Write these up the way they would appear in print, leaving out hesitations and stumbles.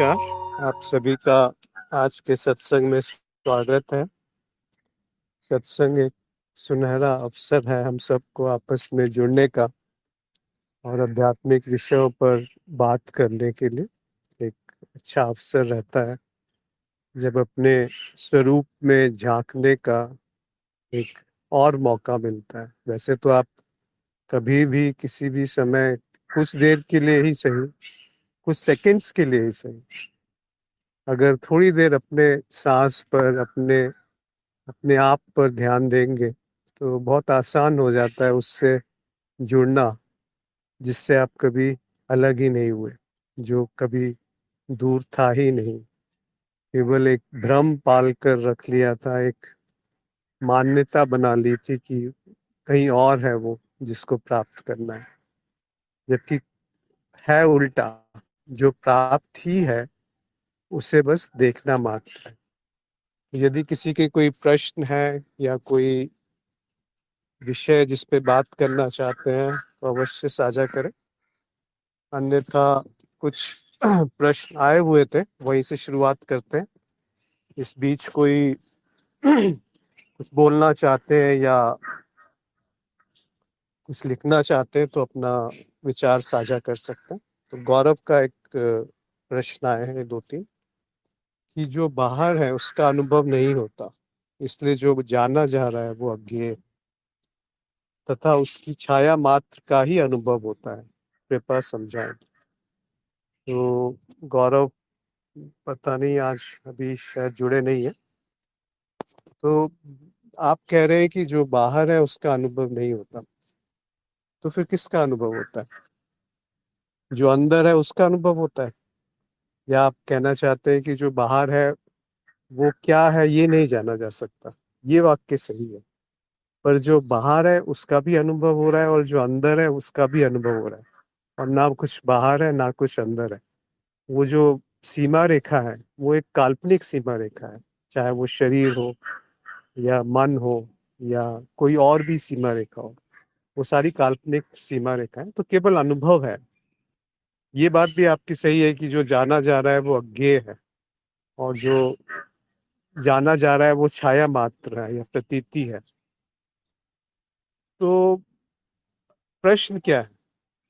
नमस्कार। आप सभी का आज के सत्संग में स्वागत है। सत्संग एक सुनहरा अवसर है हम सबको आपस में जुड़ने का और आध्यात्मिक विषयों पर बात करने के लिए एक अच्छा अवसर रहता है, जब अपने स्वरूप में झांकने का एक और मौका मिलता है। वैसे तो आप कभी भी किसी भी समय कुछ देर के लिए ही सही, कुछ सेकंड्स के लिए ही सही, अगर थोड़ी देर अपने सांस पर, अपने आप पर ध्यान देंगे तो बहुत आसान हो जाता है उससे जुड़ना, जिससे आप कभी अलग ही नहीं हुए, जो कभी दूर था ही नहीं। केवल एक भ्रम पाल कर रख लिया था, एक मान्यता बना ली थी कि कहीं और है वो जिसको प्राप्त करना है, जबकि है उल्टा। जो प्राप्त ही है उसे बस देखना मात्र है। यदि किसी के कोई प्रश्न है या कोई विषय जिस पे बात करना चाहते हैं तो अवश्य साझा करें, अन्यथा कुछ प्रश्न आए हुए थे, वहीं से शुरुआत करते हैं। इस बीच कोई कुछ बोलना चाहते हैं या कुछ लिखना चाहते हैं तो अपना विचार साझा कर सकते हैं। तो गौरव का एक प्रश्न आए हैं, दो तीन, कि जो बाहर है उसका अनुभव नहीं होता, इसलिए जो जाना जा रहा है वो अज्ञेय तथा उसकी छाया मात्र का ही अनुभव होता है। कृपया समझाएं। तो गौरव पता नहीं, आज अभी शायद जुड़े नहीं है। तो आप कह रहे हैं कि जो बाहर है उसका अनुभव नहीं होता, तो फिर किसका अनुभव होता है? जो अंदर है उसका अनुभव होता है? या आप कहना चाहते हैं कि जो बाहर है वो क्या है ये नहीं जाना जा सकता? ये वाक्य सही है, पर जो बाहर है उसका भी अनुभव हो रहा है और जो अंदर है उसका भी अनुभव हो रहा है, और ना कुछ बाहर है ना कुछ अंदर है। वो जो सीमा रेखा है वो एक काल्पनिक सीमा रेखा है, चाहे वो शरीर हो या मन हो या कोई और भी सीमा रेखा हो, वो सारी काल्पनिक सीमा रेखा है। तो केवल अनुभव है। ये बात भी आपकी सही है कि जो जाना जा रहा है वो अज्ञेय है, और जो जाना जा रहा है वो छाया मात्र है या प्रतीति है। तो प्रश्न क्या है?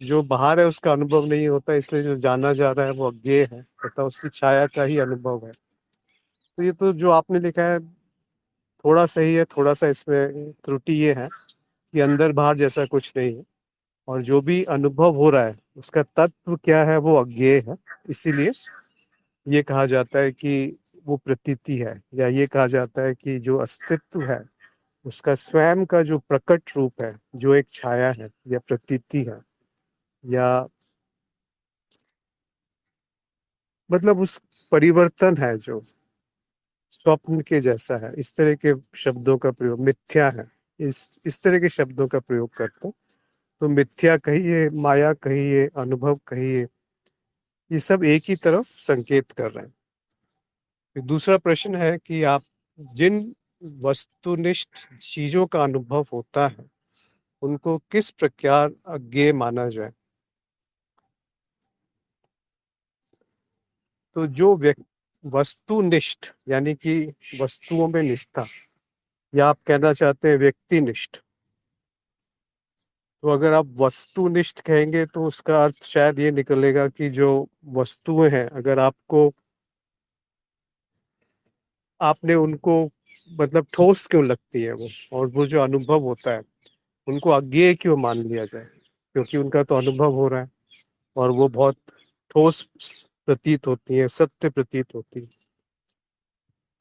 जो बाहर है उसका अनुभव नहीं होता, इसलिए जो जाना जा रहा है वो अज्ञेय है तथा उसकी छाया का ही अनुभव है। तो ये तो जो आपने लिखा है थोड़ा सही है, थोड़ा सा इसमें त्रुटि ये है कि अंदर बाहर जैसा कुछ नहीं है, और जो भी अनुभव हो रहा है उसका तत्व क्या है वो अज्ञेय है। इसीलिए ये कहा जाता है कि वो प्रतीति है, या ये कहा जाता है कि जो अस्तित्व है उसका स्वयं का जो प्रकट रूप है, जो एक छाया है या प्रतीति है, या मतलब उस परिवर्तन है जो स्वप्न के जैसा है, इस तरह के शब्दों का प्रयोग, मिथ्या है, इस तरह के शब्दों का प्रयोग करते हैं। तो मिथ्या कहिए, माया कहिए, अनुभव कहिए, ये सब एक ही तरफ संकेत कर रहे हैं। फिर दूसरा प्रश्न है कि आप जिन वस्तुनिष्ठ चीजों का अनुभव होता है उनको किस प्रकार अज्ञेय माना जाए? तो जो वस्तुनिष्ठ यानी कि वस्तुओं में निष्ठा, या आप कहना चाहते हैं व्यक्तिनिष्ठ। तो अगर आप वस्तुनिष्ठ कहेंगे तो उसका अर्थ शायद ये निकलेगा कि जो वस्तुएं हैं, अगर आपको, आपने उनको, मतलब ठोस क्यों लगती है वो, और वो जो अनुभव होता है उनको अज्ञेय क्यों मान लिया जाए? क्योंकि उनका तो अनुभव हो रहा है और वो बहुत ठोस प्रतीत होती है, सत्य प्रतीत होती है।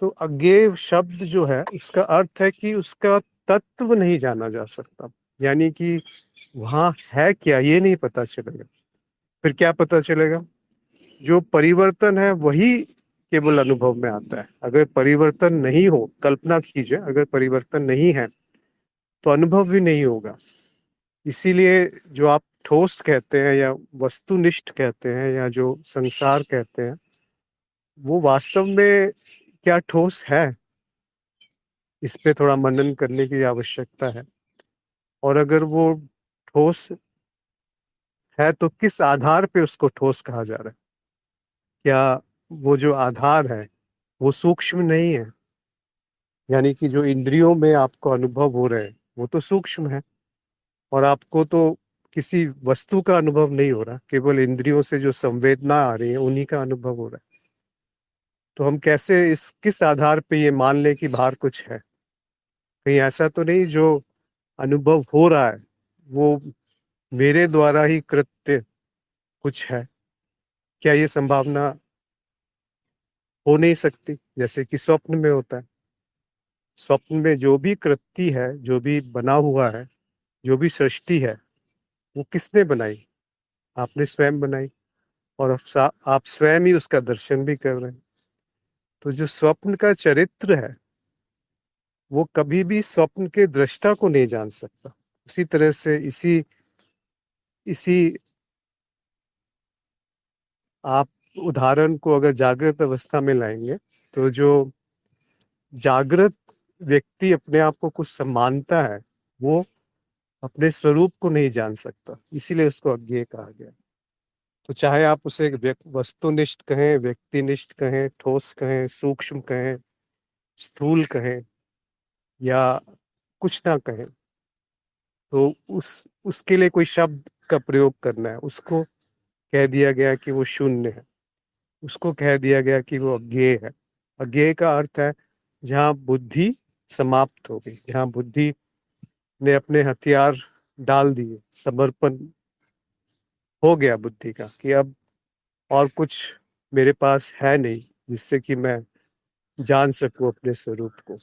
तो अज्ञेय शब्द जो है उसका अर्थ है कि उसका तत्व नहीं जाना जा सकता, यानी कि वहां है क्या ये नहीं पता चलेगा। फिर क्या पता चलेगा? जो परिवर्तन है वही केवल अनुभव में आता है। अगर परिवर्तन नहीं हो, कल्पना कीजिए, अगर परिवर्तन नहीं है तो अनुभव भी नहीं होगा। इसीलिए जो आप ठोस कहते हैं या वस्तुनिष्ठ कहते हैं या जो संसार कहते हैं, वो वास्तव में क्या ठोस है, इस पे थोड़ा मनन करने की आवश्यकता है। और अगर वो ठोस है तो किस आधार पे उसको ठोस कहा जा रहा है? क्या वो जो आधार है वो सूक्ष्म नहीं है। यानी कि जो इंद्रियों में आपको अनुभव हो रहे हैं वो तो सूक्ष्म है, और आपको तो किसी वस्तु का अनुभव नहीं हो रहा, केवल इंद्रियों से जो संवेदना आ रही है उन्हीं का अनुभव हो रहा है। तो हम कैसे इस किस आधार पे ये मान ले कि बाहर कुछ है? कहीं ऐसा तो नहीं जो अनुभव हो रहा है वो मेरे द्वारा ही कृत्य कुछ है? क्या ये संभावना हो नहीं सकती, जैसे कि स्वप्न में होता है? स्वप्न में जो भी कृति है, जो भी बना हुआ है, जो भी सृष्टि है, वो किसने बनाई? आपने स्वयं बनाई, और आप स्वयं ही उसका दर्शन भी कर रहे हैं। तो जो स्वप्न का चरित्र है वो कभी भी स्वप्न के दृष्टा को नहीं जान सकता। उसी तरह से इसी इसी आप उदाहरण को अगर जागृत अवस्था में लाएंगे, तो जो जागृत व्यक्ति अपने आप को कुछ सम्मानता है वो अपने स्वरूप को नहीं जान सकता, इसीलिए उसको अज्ञेय कहा गया। तो चाहे आप उसे वस्तुनिष्ठ कहें, व्यक्तिनिष्ठ कहें, ठोस कहें, सूक्ष्म कहें, स्थूल कहें, या कुछ ना कहें, तो उसके लिए कोई शब्द का प्रयोग करना है। उसको कह दिया गया कि वो शून्य है, उसको कह दिया गया कि वो अज्ञेय है। अज्ञेय का अर्थ है जहाँ बुद्धि समाप्त हो गई, जहाँ बुद्धि ने अपने हथियार डाल दिए, समर्पण हो गया बुद्धि का कि अब और कुछ मेरे पास है नहीं जिससे कि मैं जान सकूं अपने स्वरूप को।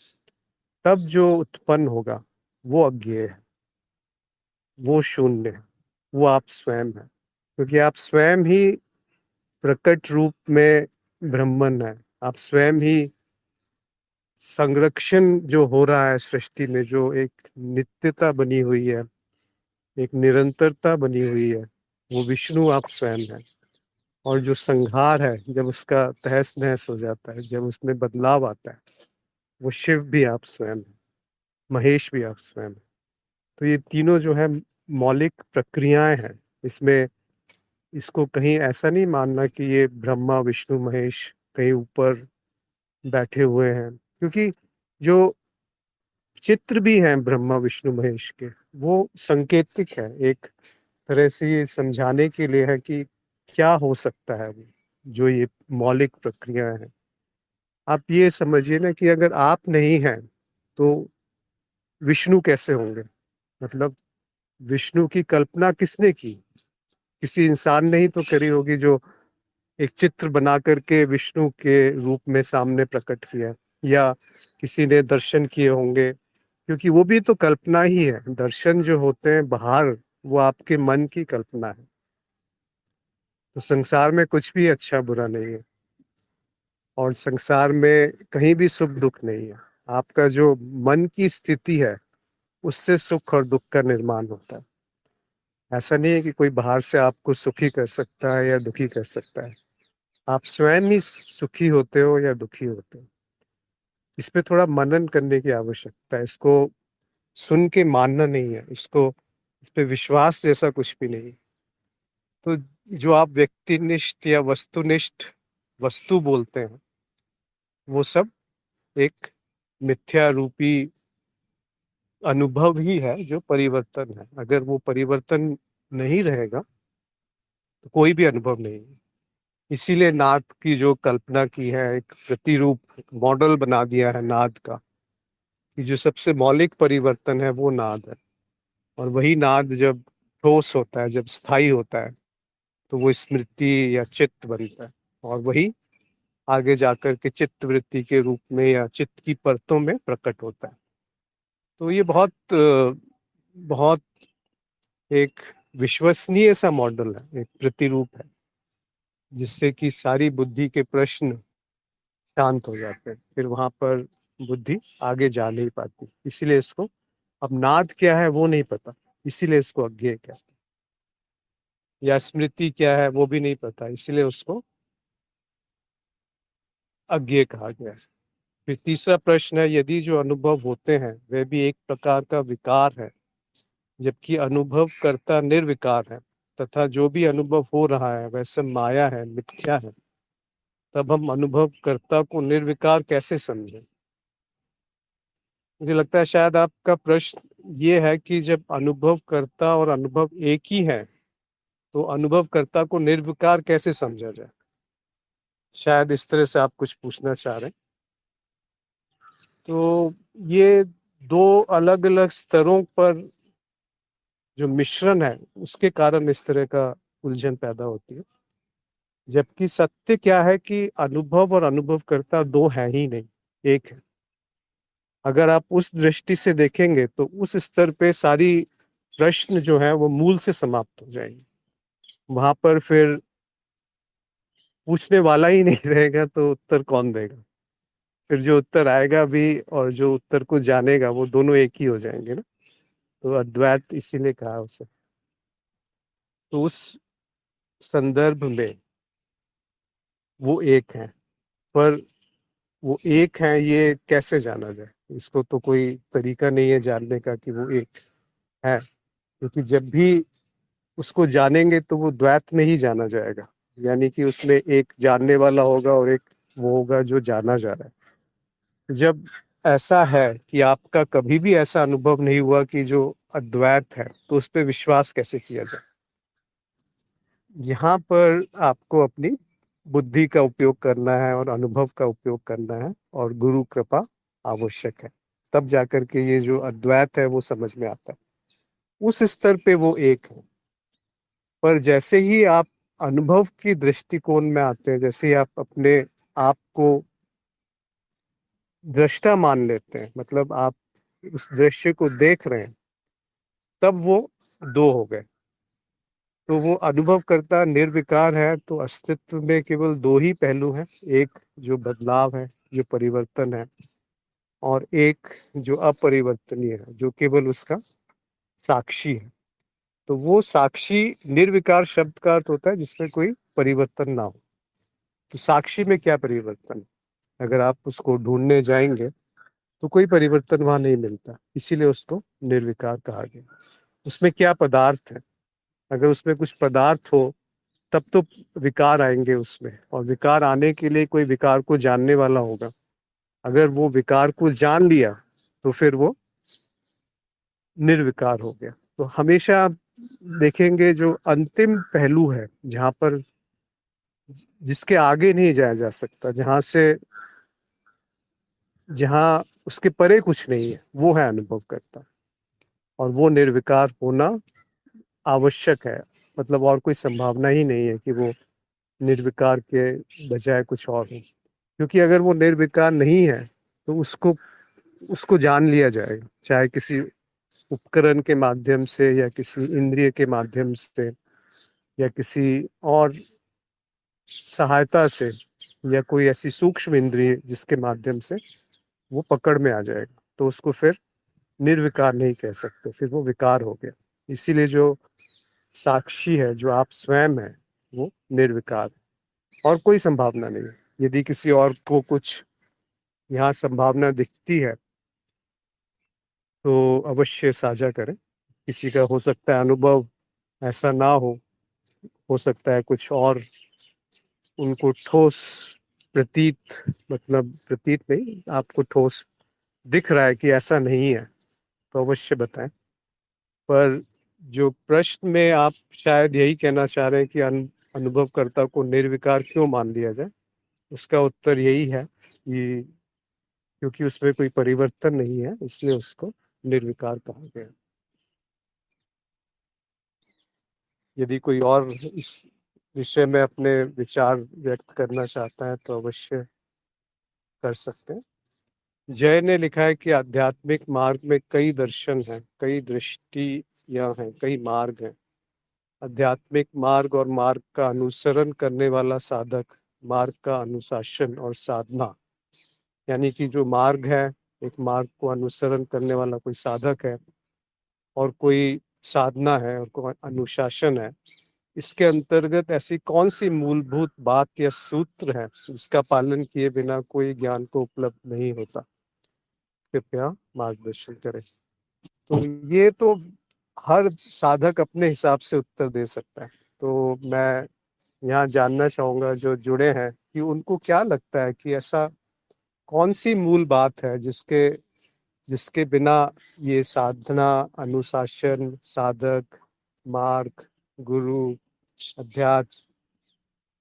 तब जो उत्पन्न होगा वो अज्ञेय है, वो शून्य है, वो आप स्वयं है, क्योंकि आप स्वयं ही प्रकट रूप में ब्रह्मन है। आप स्वयं ही संरक्षण जो हो रहा है सृष्टि में, जो एक नित्यता बनी हुई है, एक निरंतरता बनी हुई है, वो विष्णु आप स्वयं है। और जो संहार है, जब उसका तहस नहस हो जाता है, जब उसमें बदलाव आता है, वो शिव भी आप स्वयं है, महेश भी आप स्वयं है। तो ये तीनों जो है मौलिक प्रक्रियाएं हैं। इसमें इसको कहीं ऐसा नहीं मानना कि ये ब्रह्मा विष्णु महेश कहीं ऊपर बैठे हुए हैं, क्योंकि जो चित्र भी हैं ब्रह्मा विष्णु महेश के, वो संकेतिक है, एक तरह से ये समझाने के लिए है कि क्या हो सकता है वो जो ये मौलिक प्रक्रियाएं हैं। आप ये समझिए ना कि अगर आप नहीं हैं तो विष्णु कैसे होंगे? मतलब विष्णु की कल्पना किसने की? किसी इंसान ने ही तो करी होगी, जो एक चित्र बना करके विष्णु के रूप में सामने प्रकट किया, या किसी ने दर्शन किए होंगे, क्योंकि वो भी तो कल्पना ही है। दर्शन जो होते हैं बाहर, वो आपके मन की कल्पना है। तो संसार में कुछ भी अच्छा बुरा नहीं है, और संसार में कहीं भी सुख दुख नहीं है। आपका जो मन की स्थिति है उससे सुख और दुख का निर्माण होता है। ऐसा नहीं है कि कोई बाहर से आपको सुखी कर सकता है या दुखी कर सकता है। आप स्वयं ही सुखी होते हो या दुखी होते हो। इस पे थोड़ा मनन करने की आवश्यकता है। इसको सुन के मानना नहीं है, इसको इस पे विश्वास जैसा कुछ भी नहीं। तो जो आप व्यक्तिनिष्ठ या वस्तुनिष्ठ वस्तु बोलते हैं, वो सब एक मिथ्या रूपी अनुभव ही है जो परिवर्तन है। अगर वो परिवर्तन नहीं रहेगा तो कोई भी अनुभव नहीं है। इसीलिए नाद की जो कल्पना की है, एक प्रतिरूप, एक मॉडल बना दिया है नाद का, कि जो सबसे मौलिक परिवर्तन है वो नाद है। और वही नाद जब ठोस होता है, जब स्थायी होता है, तो वो स्मृति या चित्त बनता है, और वही आगे जाकर के चित्त वृत्ति के रूप में या चित्त की परतों में प्रकट होता है। तो ये बहुत बहुत एक विश्वसनीय सा मॉडल है, एक प्रतिरूप है, जिससे कि सारी बुद्धि के प्रश्न शांत हो जाते हैं। फिर वहां पर बुद्धि आगे जा नहीं पाती। इसीलिए इसको, अब नाद क्या है वो नहीं पता, इसीलिए इसको अज्ञेय कहते हैं। या स्मृति क्या है वो भी नहीं पता, इसीलिए उसको अज्ञेय कहा गया है। फिर तीसरा प्रश्न है, यदि जो अनुभव होते हैं वे भी एक प्रकार का विकार है, जबकि अनुभव करता निर्विकार है, तथा जो भी अनुभव हो रहा है वह सब माया है, मिथ्या है, तब हम अनुभवकर्ता को निर्विकार कैसे समझें। मुझे लगता है शायद आपका प्रश्न ये है कि जब अनुभवकर्ता और अनुभव एक ही है तो अनुभवकर्ता को निर्विकार कैसे समझा जाए। शायद इस तरह से आप कुछ पूछना चाह रहे हैं। तो ये दो अलग अलग स्तरों पर जो मिश्रण है उसके कारण इस तरह का उलझन पैदा होती है। जबकि सत्य क्या है कि अनुभव और अनुभवकर्ता दो है ही नहीं, एक है। अगर आप उस दृष्टि से देखेंगे तो उस स्तर पे सारी प्रश्न जो है वो मूल से समाप्त हो जाएंगे। वहां पर फिर पूछने वाला ही नहीं रहेगा तो उत्तर कौन देगा। फिर जो उत्तर आएगा भी और जो उत्तर को जानेगा वो दोनों एक ही हो जाएंगे ना। तो अद्वैत इसीलिए कहा उसे। तो उस संदर्भ में वो एक है, पर वो एक है ये कैसे जाना जाए। इसको तो कोई तरीका नहीं है जानने का कि वो एक है, क्योंकि जब भी उसको जानेंगे तो वो द्वैत में ही जाना जाएगा। यानी कि उसमें एक जानने वाला होगा और एक वो होगा जो जाना जा रहा है। जब ऐसा है कि आपका कभी भी ऐसा अनुभव नहीं हुआ कि जो अद्वैत है, तो उस पर विश्वास कैसे किया जाए। यहाँ पर आपको अपनी बुद्धि का उपयोग करना है और अनुभव का उपयोग करना है और गुरु कृपा आवश्यक है। तब जाकर के ये जो अद्वैत है वो समझ में आता है। उस स्तर पे वो एक है। पर जैसे ही आप अनुभव की दृष्टिकोण में आते हैं, जैसे ही आप अपने आप को दृष्टा मान लेते हैं, मतलब आप उस दृश्य को देख रहे हैं, तब वो दो हो गए। तो वो अनुभव करता निर्विकार है तो अस्तित्व में केवल दो ही पहलू हैं, एक जो बदलाव है, जो परिवर्तन है, और एक जो अपरिवर्तनीय है, जो केवल उसका साक्षी है। तो वो साक्षी निर्विकार शब्द का अर्थ होता है जिसमें कोई परिवर्तन ना हो। तो साक्षी में क्या परिवर्तन है? अगर आप उसको ढूंढने जाएंगे तो कोई परिवर्तन वहां नहीं मिलता, इसीलिए उसको निर्विकार कहा गया। उसमें क्या पदार्थ है? अगर उसमें कुछ पदार्थ हो तब तो विकार आएंगे उसमें, और विकार आने के लिए कोई विकार को जानने वाला होगा। अगर वो विकार को जान लिया तो फिर वो निर्विकार हो गया। तो हमेशा आप देखेंगे जो अंतिम पहलू है, जहां पर जिसके आगे नहीं जाया जा सकता, जहां उसके परे कुछ नहीं है, वो है अनुभव करता। और वो निर्विकार होना आवश्यक है। मतलब और कोई संभावना ही नहीं है कि वो निर्विकार के बजाय कुछ और हो। क्योंकि अगर वो निर्विकार नहीं है तो उसको उसको जान लिया जाएगा, चाहे किसी उपकरण के माध्यम से या किसी इंद्रिय के माध्यम से या किसी और सहायता से, या कोई ऐसी सूक्ष्म इंद्रिय जिसके माध्यम से वो पकड़ में आ जाएगा। तो उसको फिर निर्विकार नहीं कह सकते, फिर वो विकार हो गया। इसीलिए जो साक्षी है, जो आप स्वयं है, वो निर्विकार है और कोई संभावना नहीं है। यदि किसी और को कुछ यहाँ संभावना दिखती है तो अवश्य साझा करें। किसी का हो सकता है अनुभव ऐसा ना हो सकता है कुछ और उनको ठोस प्रतीत, मतलब प्रतीत नहीं, आपको ठोस दिख रहा है कि ऐसा नहीं है, तो अवश्य बताएं। पर जो प्रश्न में आप शायद यही कहना चाह रहे हैं कि अनुभवकर्ता को निर्विकार क्यों मान लिया जाए, उसका उत्तर यही है कि क्योंकि उसमें कोई परिवर्तन नहीं है, इसलिए उसको निर्विकार कहा गया। यदि कोई और इस विषय में अपने विचार व्यक्त करना चाहता है तो अवश्य कर सकते हैं। जय ने लिखा है कि आध्यात्मिक मार्ग में कई दर्शन हैं, कई दृष्टियां हैं, कई मार्ग हैं। आध्यात्मिक मार्ग और मार्ग का अनुसरण करने वाला साधक, मार्ग का अनुशासन और साधना। यानी कि जो मार्ग है, एक मार्ग को अनुसरण करने वाला कोई साधक है और कोई साधना है और कोई अनुशासन है। इसके अंतर्गत ऐसी कौन सी मूलभूत बात या सूत्र है जिसका पालन किए बिना कोई ज्ञान को उपलब्ध नहीं होता? कृपया मार्गदर्शन करें। तो ये तो हर साधक अपने हिसाब से उत्तर दे सकता है। तो मैं यहाँ जानना चाहूंगा जो जुड़े हैं कि उनको क्या लगता है कि ऐसा कौन सी मूल बात है जिसके जिसके बिना ये साधना, अनुशासन, साधक, मार्ग, गुरु, अध्यात्म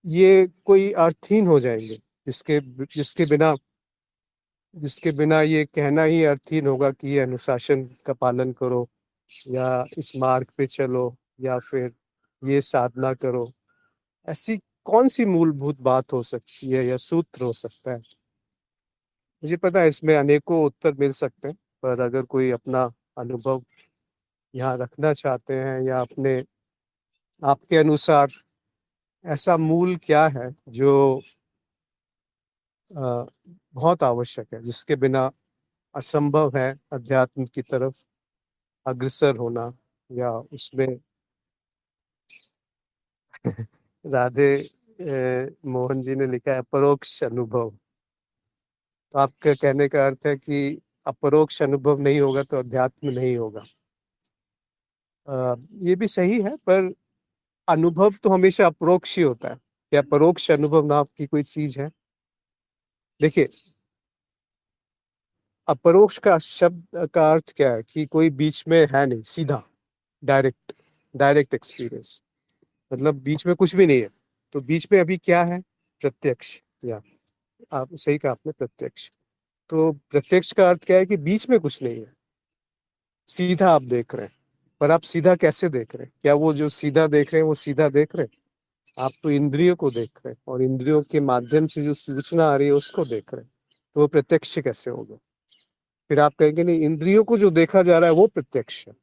ये कोई अर्थहीन हो जाएंगे, जिसके जिसके बिना जिसके बिना ये कहना ही अर्थहीन होगा कि ये अनुशासन का पालन करो या इस मार्ग पे चलो या फिर ये साधना करो। ऐसी कौन सी मूलभूत बात हो सकती है या सूत्र हो सकता है? मुझे पता है इसमें अनेकों उत्तर मिल सकते हैं, पर अगर कोई अपना अनुभव यहाँ रखना चाहते हैं या अपने आपके अनुसार ऐसा मूल क्या है जो बहुत आवश्यक है, जिसके बिना असंभव है अध्यात्म की तरफ अग्रसर होना या उसमें राधे मोहन जी ने लिखा है परोक्ष अनुभव। तो आपके कहने का अर्थ है कि अपरोक्ष अनुभव नहीं होगा तो अध्यात्म नहीं होगा। ये भी सही है, पर अनुभव तो हमेशा अपरोक्ष ही होता है। क्या परोक्ष अनुभव नाम की कोई चीज है? देखिए, अपरोक्ष का शब्द का अर्थ क्या है कि कोई बीच में है नहीं, सीधा डायरेक्ट डायरेक्ट एक्सपीरियंस, मतलब बीच में कुछ भी नहीं है। तो बीच में अभी क्या है? प्रत्यक्ष। या आप सही कहा आपने, प्रत्यक्ष। तो प्रत्यक्ष का अर्थ क्या है कि बीच में कुछ नहीं है, सीधा आप देख रहे हैं। पर आप सीधा कैसे देख रहे हैं? क्या वो जो सीधा देख रहे हैं वो सीधा देख रहे हैं? आप तो इंद्रियों को देख रहे हैं और इंद्रियों के माध्यम से जो सूचना आ रही है उसको देख रहे हैं। तो वो प्रत्यक्ष कैसे होगा? फिर आप कहेंगे नहीं, इंद्रियों को जो देखा जा रहा है वो प्रत्यक्ष है।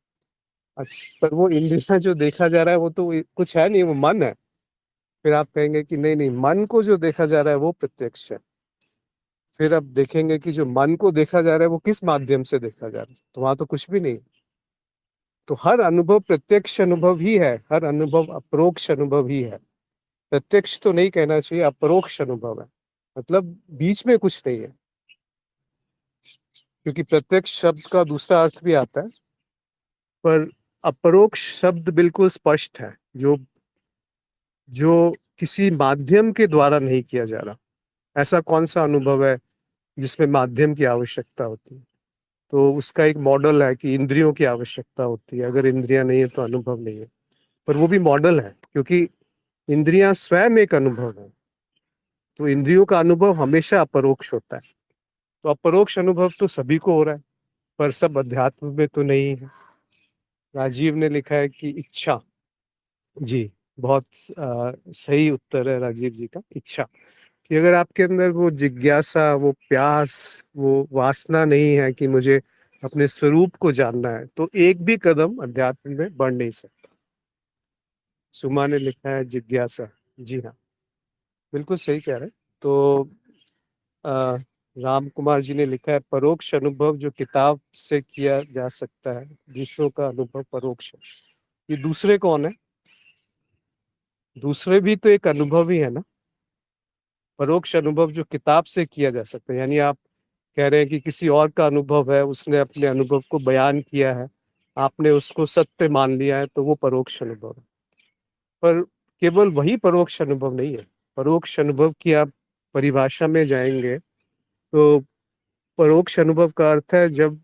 अच्छा, पर वो इंद्रियां जो देखा जा रहा है वो तो कुछ है नहीं, वो मन है। फिर आप कहेंगे कि नहीं नहीं, मन को जो देखा जा रहा है वो प्रत्यक्ष है। फिर अब देखेंगे कि जो मन को देखा जा रहा है वो किस माध्यम से देखा जा रहा है, तो वहां तो कुछ भी नहीं। तो हर अनुभव प्रत्यक्ष अनुभव ही है, हर अनुभव अपरोक्ष अनुभव ही है। प्रत्यक्ष तो नहीं कहना चाहिए, अपरोक्ष अनुभव है, मतलब बीच में कुछ नहीं है। क्योंकि प्रत्यक्ष शब्द का दूसरा अर्थ भी आता है, पर अपरोक्ष शब्द बिल्कुल स्पष्ट है, जो जो किसी माध्यम के द्वारा नहीं किया जा रहा। ऐसा कौन सा अनुभव है जिसमें माध्यम की आवश्यकता होती है? तो उसका एक मॉडल है कि इंद्रियों की आवश्यकता होती है, अगर इंद्रियां नहीं है तो अनुभव नहीं है। पर वो भी मॉडल है, क्योंकि इंद्रियां स्वयं एक अनुभव है। तो इंद्रियों का अनुभव हमेशा अपरोक्ष होता है। तो अपरोक्ष अनुभव तो सभी को हो रहा है, पर सब अध्यात्म में तो नहीं है। राजीव ने लिखा है कि इच्छा। जी, बहुत सही उत्तर है राजीव जी का, इच्छा। कि अगर आपके अंदर वो जिज्ञासा, वो प्यास, वो वासना नहीं है कि मुझे अपने स्वरूप को जानना है, तो एक भी कदम अध्यात्म में बढ़ नहीं सकता। सुमा ने लिखा है जिज्ञासा। जी हाँ, बिल्कुल सही कह रहे हैं। तो अ, राम कुमार जी ने लिखा है परोक्ष अनुभव जो किताब से किया जा सकता है, दूसरों का अनुभव परोक्ष है। ये दूसरे कौन है? दूसरे भी तो एक अनुभव ही है ना। परोक्ष अनुभव जो किताब से किया जा सकता है, यानी आप कह रहे हैं कि किसी और का अनुभव है, उसने अपने अनुभव को बयान किया है, आपने उसको सत्य मान लिया है, तो वो परोक्ष अनुभव है। पर केवल वही परोक्ष अनुभव नहीं है। परोक्ष अनुभव की आप परिभाषा में जाएंगे तो परोक्ष अनुभव का अर्थ है जब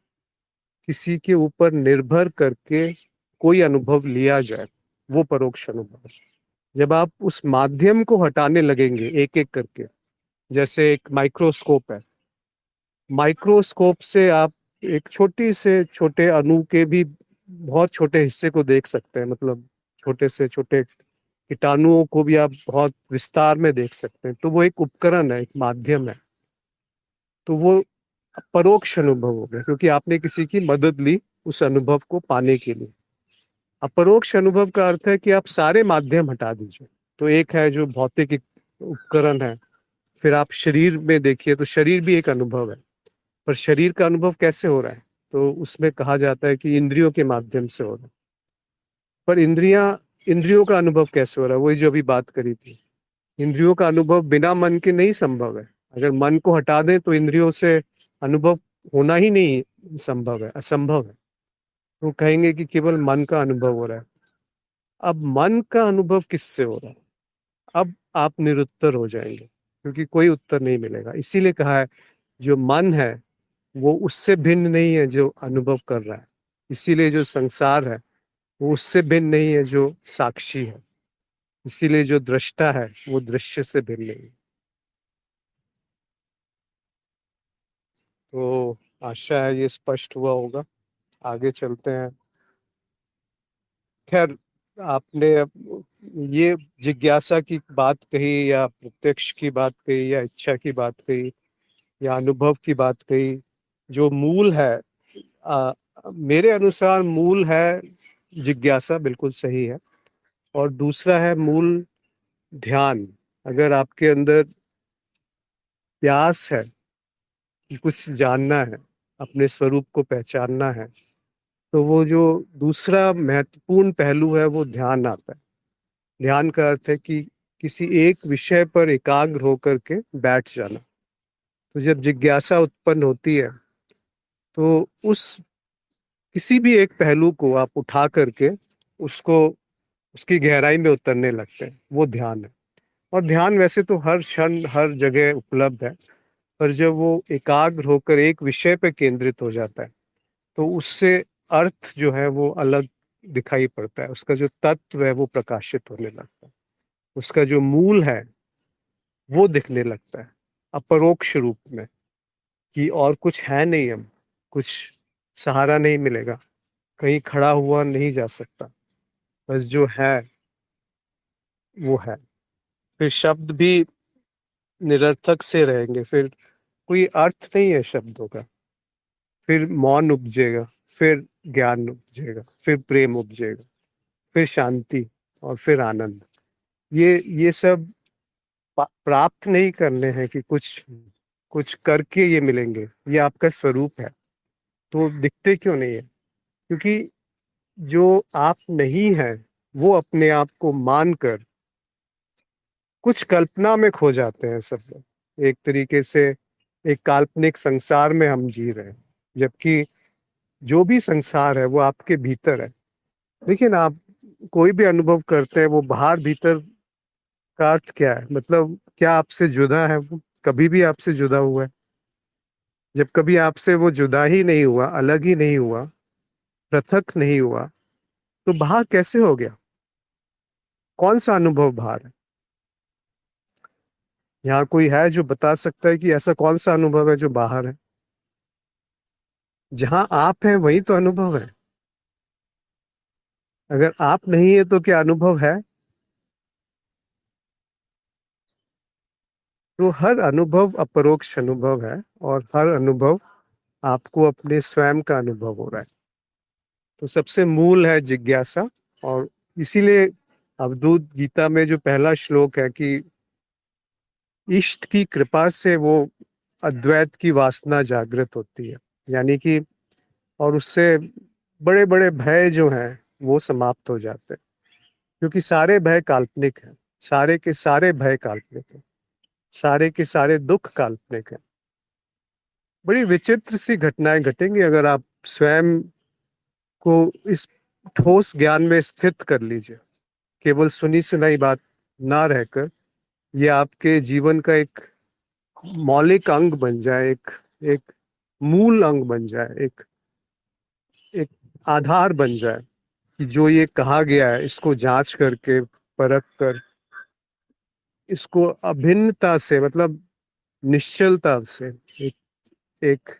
किसी के ऊपर निर्भर करके कोई अनुभव लिया जाए, वो परोक्ष अनुभव है। जब आप उस माध्यम को हटाने लगेंगे एक एक करके, जैसे एक माइक्रोस्कोप है, माइक्रोस्कोप से आप एक छोटी से छोटे अणु के भी बहुत छोटे हिस्से को देख सकते हैं, मतलब छोटे से छोटे कीटाणुओं को भी आप बहुत विस्तार में देख सकते हैं। तो वो एक उपकरण है, एक माध्यम है। तो वो परोक्ष अनुभव हो गया, क्योंकि आपने किसी की मदद ली उस अनुभव को पाने के लिए। अपरोक्ष अनुभव का अर्थ है कि आप सारे माध्यम हटा दीजिए। तो एक है जो भौतिक उपकरण है, फिर आप शरीर में देखिए तो शरीर भी एक अनुभव है। पर शरीर का अनुभव कैसे हो रहा है? तो उसमें कहा जाता है कि इंद्रियों के माध्यम से हो रहा है। पर इंद्रियों का अनुभव कैसे हो रहा है? वही जो अभी बात करी थी, इंद्रियों का अनुभव बिना मन के नहीं संभव है। अगर मन को हटा दें तो इंद्रियों से अनुभव होना ही नहीं संभव है, असंभव है। तो कहेंगे कि केवल मन का अनुभव हो रहा है। अब मन का अनुभव किससे हो रहा है? अब आप निरुत्तर हो जाएंगे, क्योंकि कोई उत्तर नहीं मिलेगा। इसीलिए कहा है जो मन है वो उससे भिन्न नहीं है जो अनुभव कर रहा है, इसीलिए जो संसार है वो उससे भिन्न नहीं है जो साक्षी है, इसीलिए जो दृष्टा है वो दृश्य से भिन्न नहीं है। तो आशा है ये स्पष्ट हुआ होगा। आगे चलते हैं। खैर, आपने अब ये जिज्ञासा की बात कही, या प्रत्यक्ष की बात कही, या इच्छा की बात कही, या अनुभव की बात कही, जो मूल है, आ, मेरे अनुसार मूल है जिज्ञासा, बिल्कुल सही है। और दूसरा है मूल ध्यान। अगर आपके अंदर प्यास है कि कुछ जानना है, अपने स्वरूप को पहचानना है, तो वो जो दूसरा महत्वपूर्ण पहलू है वो ध्यान आता है। ध्यान का अर्थ है कि किसी एक विषय पर एकाग्र होकर के बैठ जाना। तो जब जिज्ञासा उत्पन्न होती है तो उस किसी भी एक पहलू को आप उठा करके उसको उसकी गहराई में उतरने लगते हैं, वो ध्यान है। और ध्यान वैसे तो हर क्षण हर जगह उपलब्ध है, पर जब वो एकाग्र होकर एक विषय पर केंद्रित हो जाता है तो उससे अर्थ जो है वो अलग दिखाई पड़ता है, उसका जो तत्व है वो प्रकाशित होने लगता है, उसका जो मूल है वो दिखने लगता है अपरोक्ष रूप में, कि और कुछ है नहीं, हम कुछ सहारा नहीं मिलेगा, कहीं खड़ा हुआ नहीं जा सकता, बस जो है वो है। फिर शब्द भी निरर्थक से रहेंगे, फिर कोई अर्थ नहीं है शब्दों का। फिर मौन उपजेगा, फिर ज्ञान उपजेगा, फिर प्रेम उपजेगा, फिर शांति, और फिर आनंद। ये सब प्राप्त नहीं करने हैं कि कुछ कुछ करके ये मिलेंगे, ये आपका स्वरूप है। तो दिखते क्यों नहीं है? क्योंकि जो आप नहीं है वो अपने आप को मानकर कुछ कल्पना में खो जाते हैं सब लोग। एक तरीके से एक काल्पनिक संसार में हम जी रहे हैं, जबकि जो भी संसार है वो आपके भीतर है। देखिए ना, आप कोई भी अनुभव करते हैं वो बाहर भीतर का अर्थ क्या है? मतलब क्या आपसे जुदा है? वो कभी भी आपसे जुदा हुआ है? जब कभी आपसे वो जुदा ही नहीं हुआ, अलग ही नहीं हुआ, पृथक नहीं हुआ, तो बाहर कैसे हो गया? कौन सा अनुभव बाहर है? यहाँ कोई है जो बता सकता है कि ऐसा कौन सा अनुभव है जो बाहर है? जहां आप हैं वही तो अनुभव है। अगर आप नहीं है तो क्या अनुभव है? तो हर अनुभव अपरोक्ष अनुभव है, और हर अनुभव आपको अपने स्वयं का अनुभव हो रहा है। तो सबसे मूल है जिज्ञासा। और इसीलिए अवधूत गीता में जो पहला श्लोक है कि इष्ट की कृपा से वो अद्वैत की वासना जागृत होती है, यानी कि और उससे बड़े बड़े भय जो हैं वो समाप्त हो जाते हैं, क्योंकि सारे भय काल्पनिक हैं। सारे के सारे भय काल्पनिक हैं, सारे के सारे दुख काल्पनिक हैं। बड़ी विचित्र सी घटनाएं घटेंगी अगर आप स्वयं को इस ठोस ज्ञान में स्थित कर लीजिए। केवल सुनी सुनाई बात ना रहकर ये आपके जीवन का एक मौलिक अंग बन जाए, एक एक मूल अंग बन जाए, एक एक आधार बन जाए, कि जो ये कहा गया है इसको जांच करके परख कर इसको अभिन्नता से, मतलब निश्चलता से, एक एक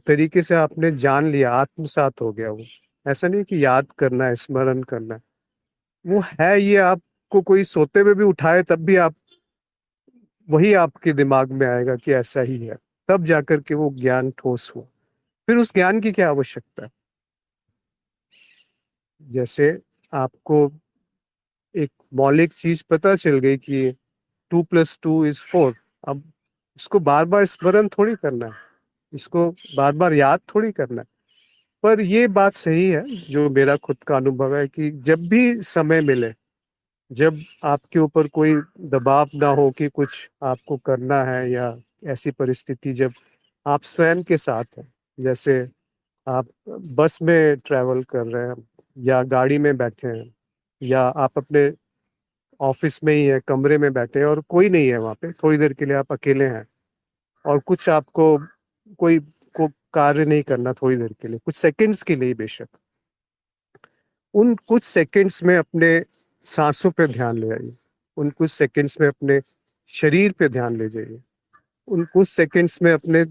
तरीके से आपने जान लिया, आत्मसात हो गया वो। ऐसा नहीं कि याद करना है, स्मरण करना है, वो है। ये आपको कोई सोते हुए भी उठाए तब भी आप वही आपके दिमाग में आएगा कि ऐसा ही है, तब जाकर के वो ज्ञान ठोस हुआ। फिर उस ज्ञान की क्या आवश्यकता है? जैसे आपको एक मौलिक चीज पता चल गई कि 2+2 = 4। अब इसको बार बार स्मरण थोड़ी करना है, इसको बार बार याद थोड़ी करना है। पर ये बात सही है, जो मेरा खुद का अनुभव है, कि जब भी समय मिले, जब आपके ऊपर कोई दबाव ना हो कि कुछ आपको करना है, या ऐसी परिस्थिति जब आप स्वयं के साथ हैं, जैसे आप बस में ट्रैवल कर रहे हैं, या गाड़ी में बैठे हैं, या आप अपने ऑफिस में ही है, कमरे में बैठे हैं और कोई नहीं है वहाँ पे, थोड़ी देर के लिए आप अकेले हैं और कुछ आपको कोई को कार्य नहीं करना, थोड़ी देर के लिए, कुछ सेकंड्स के लिए बेशक, उन कुछ सेकंड्स में अपने सांसों पे ध्यान ले आइए, उन कुछ सेकंड्स में अपने शरीर पे ध्यान ले जाइए, उन कुछ सेकंड्स में अपने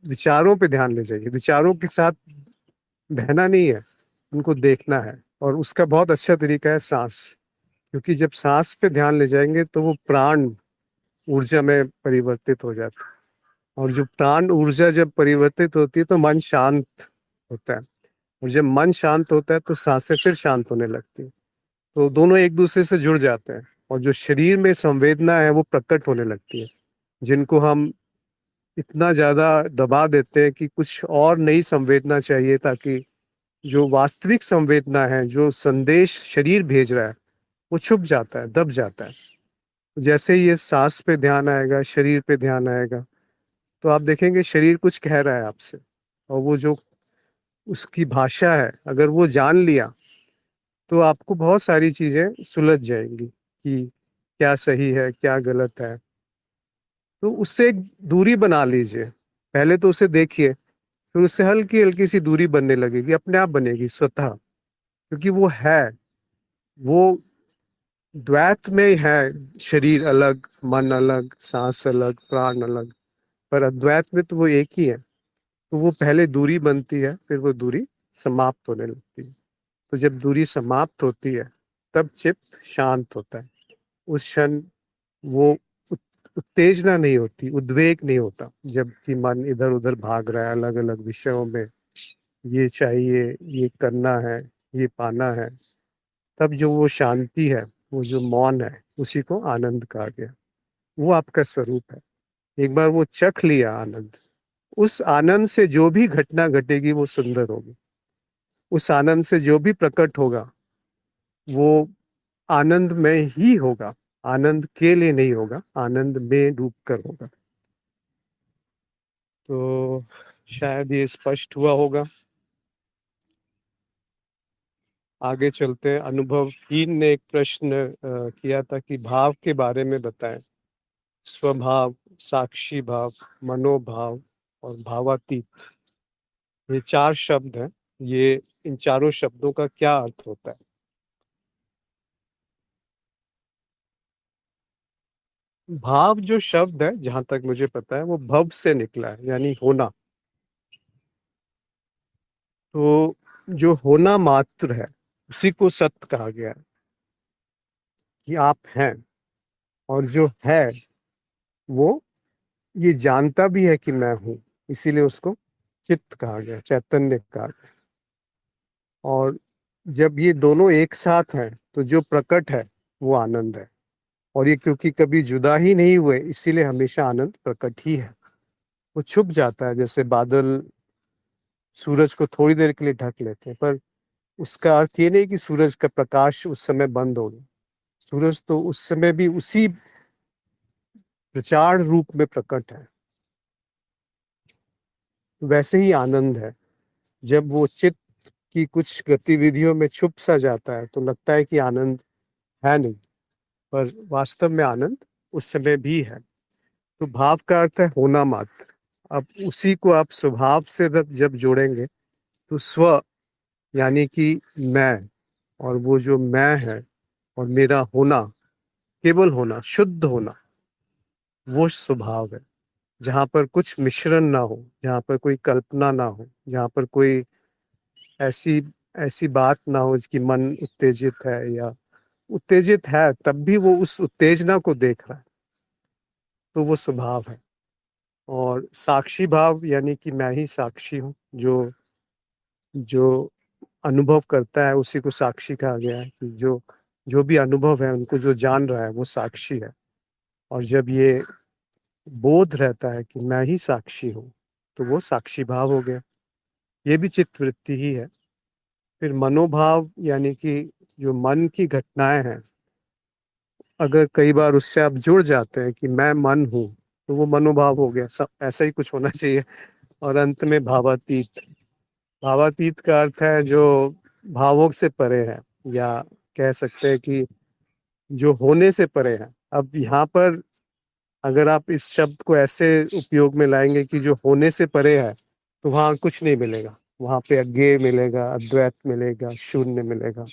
विचारों पे ध्यान ले जाइए। विचारों के साथ बहना नहीं है, उनको देखना है। और उसका बहुत अच्छा तरीका है सांस, क्योंकि जब सांस पे ध्यान ले जाएंगे तो वो प्राण ऊर्जा में परिवर्तित हो जाता है, और जो प्राण ऊर्जा जब परिवर्तित होती है तो मन शांत होता है, और जब मन शांत होता है तो सांसें फिर शांत होने लगती है, तो दोनों एक दूसरे से जुड़ जाते हैं, और जो शरीर में संवेदना है वो प्रकट होने लगती है, जिनको हम इतना ज्यादा दबा देते हैं कि कुछ और नई संवेदना चाहिए, ताकि जो वास्तविक संवेदना है, जो संदेश शरीर भेज रहा है, वो छुप जाता है, दब जाता है। जैसे ही ये सांस पे ध्यान आएगा, शरीर पे ध्यान आएगा, तो आप देखेंगे शरीर कुछ कह रहा है आपसे, और वो जो उसकी भाषा है अगर वो जान लिया तो आपको बहुत सारी चीजें सुलझ जाएंगी कि क्या सही है क्या गलत है। तो उससे एक दूरी बना लीजिए, पहले तो उसे देखिए, फिर उससे हल्की हल्की सी दूरी बनने लगेगी, अपने आप बनेगी स्वतः, क्योंकि वो है, वो द्वैत में है, शरीर अलग, मन अलग, सांस अलग, प्राण अलग, पर अद्वैत में तो वो एक ही है। तो वो पहले दूरी बनती है, फिर वो दूरी समाप्त होने लगती है। तो जब दूरी समाप्त होती है तब चित्त शांत होता है। उस क्षण वो उत्तेजना नहीं होती, उद्वेग नहीं होता, जबकि मन इधर उधर भाग रहा है अलग अलग विषयों में, ये चाहिए, ये करना है, ये पाना है। तब जो वो शांति है, वो जो मौन है, उसी को आनंद कहा गया। वो आपका स्वरूप है। एक बार वो चख लिया आनंद, उस आनंद से जो भी घटना घटेगी वो सुंदर होगी। उस आनंद से जो भी प्रकट होगा वो आनंद में ही होगा, आनंद के लिए नहीं होगा, आनंद में डूब कर होगा। तो शायद ये स्पष्ट हुआ होगा। आगे चलते हैं। अनुभवहीन ने एक प्रश्न किया था कि भाव के बारे में बताएं। स्वभाव, साक्षी भाव, मनोभाव और भावातीत, ये चार शब्द हैं। ये इन चारों शब्दों का क्या अर्थ होता है? भाव जो शब्द है, जहां तक मुझे पता है, वो भव से निकला है, यानी होना। तो जो होना मात्र है उसी को सत्य कहा गया है, कि आप हैं। और जो है वो ये जानता भी है कि मैं हूं, इसीलिए उसको चित्त कहा गया, चैतन्य कहा गया। और जब ये दोनों एक साथ हैं तो जो प्रकट है वो आनंद है। और ये क्योंकि कभी जुदा ही नहीं हुए, इसीलिए हमेशा आनंद प्रकट ही है। वो छुप जाता है, जैसे बादल सूरज को थोड़ी देर के लिए ढक लेते हैं, पर उसका अर्थ ये नहीं कि सूरज का प्रकाश उस समय बंद हो गया। सूरज तो उस समय भी उसी प्रचार रूप में प्रकट है। वैसे ही आनंद है, जब वो चित्त की कुछ गतिविधियों में छुप सा जाता है तो लगता है कि आनंद है नहीं, पर वास्तव में आनंद उस समय भी है। तो भाव का अर्थ है होना मात्र। अब उसी को आप स्वभाव से जब जोड़ेंगे तो स्व, यानी कि मैं, और वो जो मैं है और मेरा होना, केवल होना, शुद्ध होना, वो स्वभाव है। जहाँ पर कुछ मिश्रण ना हो, जहाँ पर कोई कल्पना ना हो, जहाँ पर कोई ऐसी ऐसी बात ना हो कि मन उत्तेजित है, या उत्तेजित है तब भी वो उस उत्तेजना को देख रहा है, तो वो स्वभाव है। और साक्षी भाव, यानी कि मैं ही साक्षी हूँ, जो जो अनुभव करता है उसी को साक्षी कहा गया है, कि जो जो भी अनुभव है उनको जो जान रहा है वो साक्षी है। और जब ये बोध रहता है कि मैं ही साक्षी हूँ, तो वो साक्षी भाव हो गया। ये भी चित्त वृत्ति ही है। फिर मनोभाव, यानी कि जो मन की घटनाएं हैं, अगर कई बार उससे आप जुड़ जाते हैं कि मैं मन हूँ, तो वो मनोभाव हो गया। सब ऐसा ही कुछ होना चाहिए। और अंत में भावातीत। भावातीत का अर्थ है जो भावों से परे है, या कह सकते हैं कि जो होने से परे है। अब यहाँ पर अगर आप इस शब्द को ऐसे उपयोग में लाएंगे कि जो होने से परे है, तो वहाँ कुछ नहीं मिलेगा। वहाँ पे अज्ञेय मिलेगा, अद्वैत मिलेगा, शून्य मिलेगा,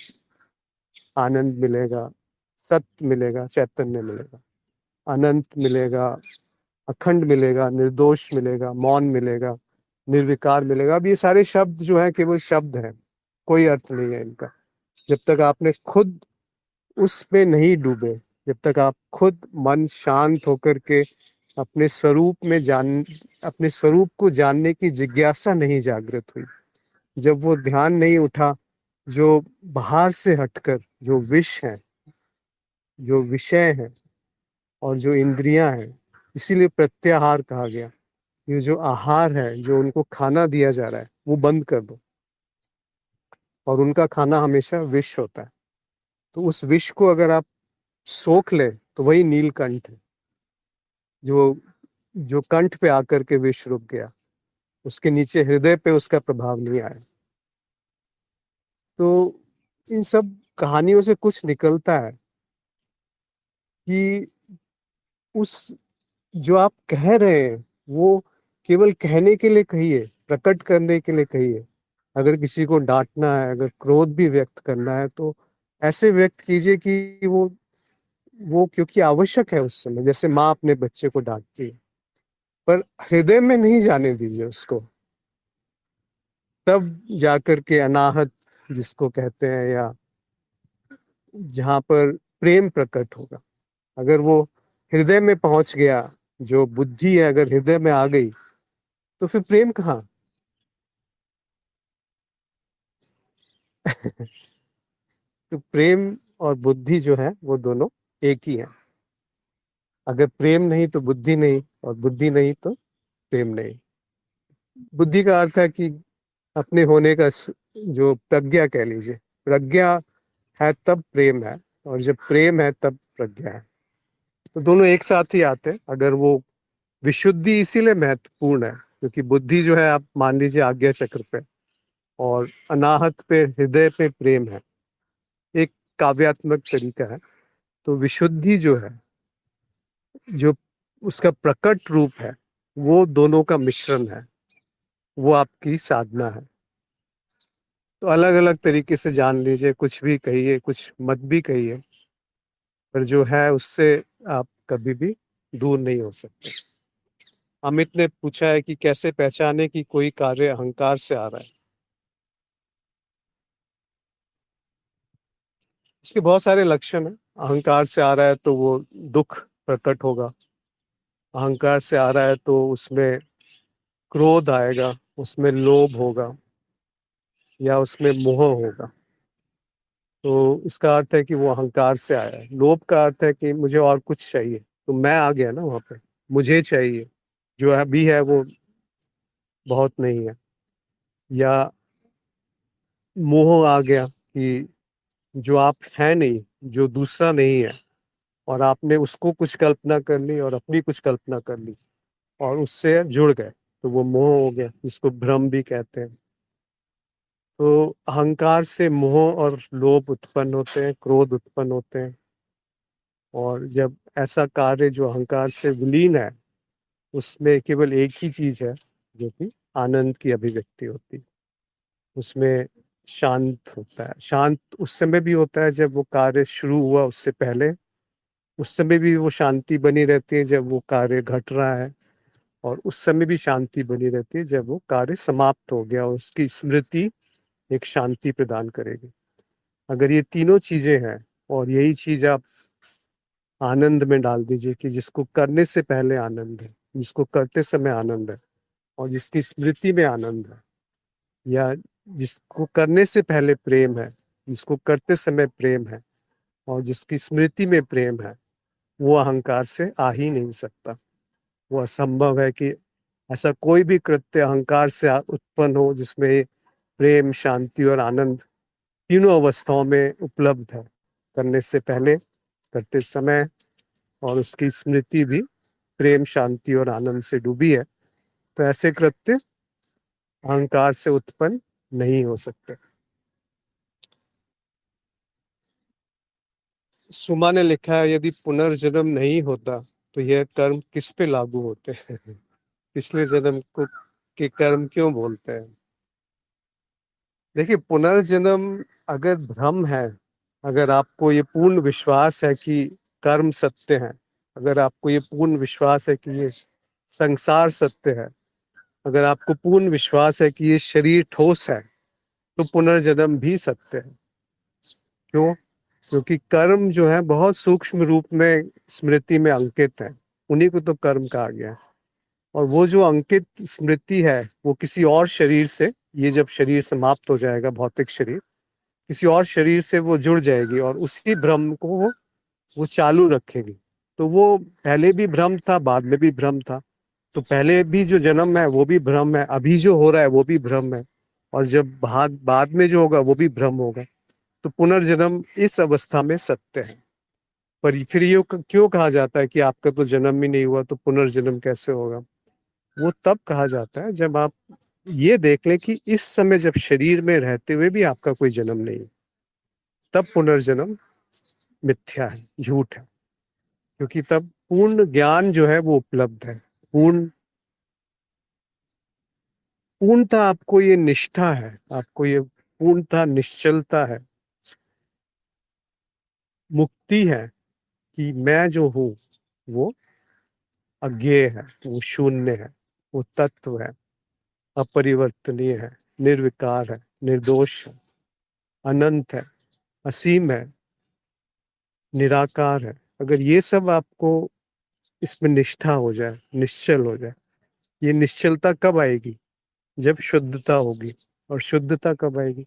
आनंद मिलेगा, सत्य मिलेगा, चैतन्य मिलेगा, अनंत मिलेगा, अखंड मिलेगा, निर्दोष मिलेगा, मौन मिलेगा, निर्विकार मिलेगा। अब ये सारे शब्द जो है केवल शब्द हैं, कोई अर्थ नहीं है इनका। जब तक आपने खुद उस पे नहीं डूबे, जब तक आप खुद मन शांत होकर के अपने स्वरूप में अपने स्वरूप को जानने की जिज्ञासा नहीं जागृत हुई, जब वो ध्यान नहीं उठा जो बाहर से हटकर जो विष है, जो विषय है और जो इंद्रियां हैं, इसीलिए प्रत्याहार कहा गया। ये जो आहार है, जो उनको खाना दिया जा रहा है, वो बंद कर दो। और उनका खाना हमेशा विष होता है। तो उस विष को अगर आप सोख ले तो वही नीलकंठ है, जो जो कंठ पे आकर के विष रुक गया, उसके नीचे हृदय पे उसका प्रभाव नहीं आया। तो इन सब कहानियों से कुछ निकलता है कि उस जो आप कह रहे हैं वो केवल कहने के लिए कहिए, प्रकट करने के लिए कहिए। अगर किसी को डांटना है, अगर क्रोध भी व्यक्त करना है, तो ऐसे व्यक्त कीजिए कि वो क्योंकि आवश्यक है उस समय, जैसे माँ अपने बच्चे को डांटती है। पर हृदय में नहीं जाने दीजिए उसको, तब जाकर के अनाहत जिसको कहते हैं, या जहाँ पर प्रेम प्रकट होगा। अगर वो हृदय में पहुंच गया, जो बुद्धि है अगर हृदय में आ गई, तो फिर प्रेम कहाँ। तो प्रेम और बुद्धि जो है वो दोनों एक ही है। अगर प्रेम नहीं तो बुद्धि नहीं, और बुद्धि नहीं तो प्रेम नहीं। बुद्धि का अर्थ है कि अपने होने का जो प्रज्ञा कह लीजिए, प्रज्ञा है तब प्रेम है, और जब प्रेम है तब प्रज्ञा है। तो दोनों एक साथ ही आते हैं। अगर वो विशुद्धि इसीलिए महत्वपूर्ण है क्योंकि बुद्धि जो है, आप मान लीजिए आज्ञा चक्र पे, और अनाहत पे हृदय पे प्रेम है, एक काव्यात्मक तरीका है। तो विशुद्धि जो है, जो उसका प्रकट रूप है, वो दोनों का मिश्रण है, वो आपकी साधना है। तो अलग अलग तरीके से जान लीजिए, कुछ भी कहिए, कुछ मत भी कहिए, पर जो है उससे आप कभी भी दूर नहीं हो सकते। अमित ने पूछा है कि कैसे पहचाने कि कोई कार्य अहंकार से आ रहा है। इसके बहुत सारे लक्षण हैं। अहंकार से आ रहा है तो वो दुख प्रकट होगा, अहंकार से आ रहा है तो उसमें क्रोध आएगा, उसमें लोभ होगा, या उसमें मोह होगा। तो इसका अर्थ है कि वो अहंकार से आया है। लोभ का अर्थ है कि मुझे और कुछ चाहिए, तो मैं आ गया ना वहां पे, मुझे चाहिए, जो अभी है वो बहुत नहीं है। या मोह आ गया कि जो आप है नहीं, जो दूसरा नहीं है, और आपने उसको कुछ कल्पना कर ली और अपनी कुछ कल्पना कर ली और उससे जुड़ गए, तो वो मोह हो गया, जिसको भ्रम भी कहते हैं। तो अहंकार से मोह और लोभ उत्पन्न होते हैं, क्रोध उत्पन्न होते हैं। और जब ऐसा कार्य जो अहंकार से विलीन है, उसमें केवल एक ही चीज है, जो कि आनंद की अभिव्यक्ति होती है। उसमें शांत होता है। शांत उस समय भी होता है जब वो कार्य शुरू हुआ, उससे पहले उस समय भी वो शांति बनी रहती है जब वो कार्य घट रहा है, और उस समय भी शांति बनी रहती है जब वो कार्य समाप्त हो गया। उसकी स्मृति एक शांति प्रदान करेगी। अगर ये तीनों चीजें हैं, और यही चीज आप आनंद में डाल दीजिए कि जिसको करने से पहले आनंद है, जिसको करते समय आनंद है, और जिसकी स्मृति में आनंद है, या जिसको करने से पहले प्रेम है, जिसको करते समय प्रेम है, और जिसकी स्मृति में प्रेम है, वो अहंकार से आ ही नहीं सकता। वो असंभव है कि ऐसा कोई भी कृत्य अहंकार से उत्पन्न हो जिसमें प्रेम, शांति और आनंद तीनों अवस्थाओं में उपलब्ध है, करने से पहले, करते समय, और उसकी स्मृति भी प्रेम, शांति और आनंद से डूबी है। तो ऐसे कृत्य अहंकार से उत्पन्न नहीं हो सकते। सुमा ने लिखा है, यदि पुनर्जन्म नहीं होता तो यह कर्म किस पे लागू होते हैं? पिछले जन्म को के कर्म क्यों बोलते हैं? देखिए, पुनर्जन्म अगर भ्रम है, अगर आपको ये पूर्ण विश्वास है कि कर्म सत्य है, अगर आपको ये पूर्ण विश्वास है कि ये संसार सत्य है, अगर आपको पूर्ण विश्वास है कि ये शरीर ठोस है, तो पुनर्जन्म भी सत्य है। क्यों? क्योंकि कर्म जो है बहुत सूक्ष्म रूप में स्मृति में अंकित है, उन्हीं को तो कर्म कहा गया है। और वो जो अंकित स्मृति है वो किसी और शरीर से, ये जब शरीर समाप्त हो जाएगा, भौतिक शरीर, किसी और शरीर से वो जुड़ जाएगी और उसी भ्रम को वो चालू रखेगी। तो वो पहले भी भ्रम था, बाद में भी भ्रम था। तो पहले भी जो जन्म है वो भी भ्रम है, अभी जो हो रहा है वो भी भ्रम है, और जब बाद में जो होगा वो भी भ्रम होगा। तो पुनर्जन्म इस अवस्था में सत्य है। पर फिर ये क्यों कहा जाता है कि आपका तो जन्म ही नहीं हुआ तो पुनर्जन्म कैसे होगा? वो तब कहा जाता है जब आप ये देख लें कि इस समय जब शरीर में रहते हुए भी आपका कोई जन्म नहीं है, तब पुनर्जन्म मिथ्या है, झूठ है। क्योंकि तब पूर्ण ज्ञान जो है वो उपलब्ध है, पूर्णता आपको ये निष्ठा है, आपको ये पूर्णता निश्चलता है, मुक्ति है कि मैं जो हूं वो अज्ञेय है, वो शून्य है, वो तत्व है, अपरिवर्तनीय है, निर्विकार है, निर्दोष है, अनंत है, असीम है, निराकार है। अगर ये सब आपको इसमें निष्ठा हो जाए, निश्चल हो जाए, ये निश्चलता कब आएगी? जब शुद्धता होगी। और शुद्धता कब आएगी?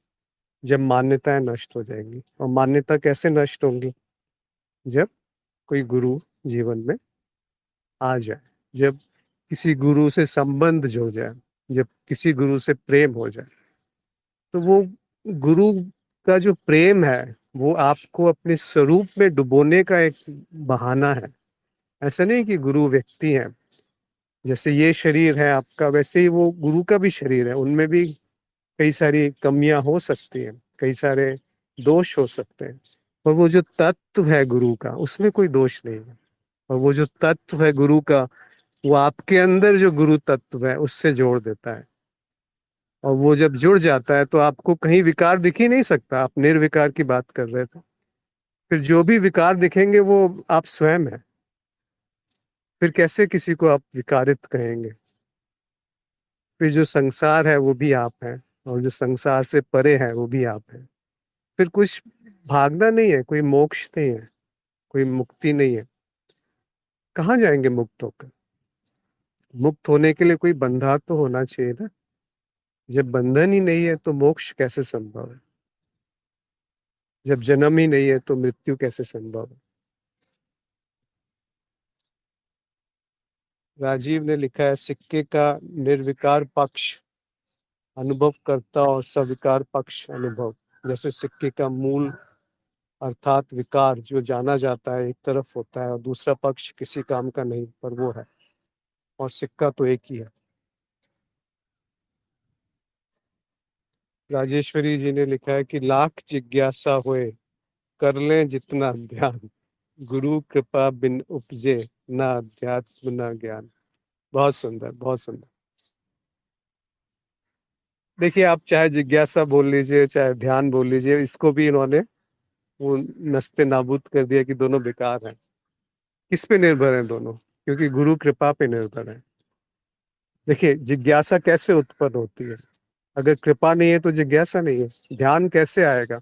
जब मान्यताएं नष्ट हो जाएंगी। और मान्यता कैसे नष्ट होंगी? जब कोई गुरु जीवन में आ जाए, जब किसी गुरु से संबंध जुड़ जाए, जब किसी गुरु से प्रेम हो जाए। तो वो गुरु का जो प्रेम है वो आपको अपने स्वरूप में डुबोने का एक बहाना है। ऐसा नहीं कि गुरु व्यक्ति है, जैसे ये शरीर है आपका वैसे ही वो गुरु का भी शरीर है, उनमें भी कई सारी कमियां हो सकती हैं, कई सारे दोष हो सकते हैं। पर वो जो तत्व है गुरु का, उसमें कोई दोष नहीं है। और वो जो तत्व है गुरु का, वो आपके अंदर जो गुरु तत्व है उससे जोड़ देता है। और वो जब जुड़ जाता है तो आपको कहीं विकार दिख ही नहीं सकता। आप निर्विकार की बात कर रहे थे, फिर जो भी विकार दिखेंगे वो आप स्वयं है। फिर कैसे किसी को आप विकारित कहेंगे? फिर जो संसार है वो भी आप है, और जो संसार से परे है वो भी आप है। फिर कुछ भागना नहीं है, कोई मोक्ष नहीं है, कोई मुक्ति नहीं है। कहाँ जाएंगे मुक्त होकर? मुक्त होने के लिए कोई बंधा तो होना चाहिए ना। जब बंधन ही नहीं है तो मोक्ष कैसे संभव है? जब जन्म ही नहीं है तो मृत्यु कैसे संभव है? राजीव ने लिखा है, सिक्के का निर्विकार पक्ष अनुभव करता और सविकार पक्ष अनुभव। जैसे सिक्के का मूल अर्थात विकार जो जाना जाता है एक तरफ होता है, और दूसरा पक्ष किसी काम का नहीं पर वो है, और सिक्का तो एक ही है। राजेश्वरी जी ने लिखा है कि लाख जिज्ञासा होए, कर लें जितना ध्यान, गुरु कृपा बिन उपजे, ना अध्यात्म ना ज्ञान। बहुत सुंदर, बहुत सुंदर। देखिए, आप चाहे जिज्ञासा बोल लीजिए चाहे ध्यान बोल लीजिए, इसको भी इन्होंने वो नस्ते नाबूद कर दिया कि दोनों बेकार हैं। किस पे निर्भर हैं दोनों? क्योंकि गुरु कृपा पे निर्भर है। देखिए, जिज्ञासा कैसे उत्पन्न होती है? अगर कृपा नहीं है तो जिज्ञासा नहीं है। ध्यान कैसे आएगा?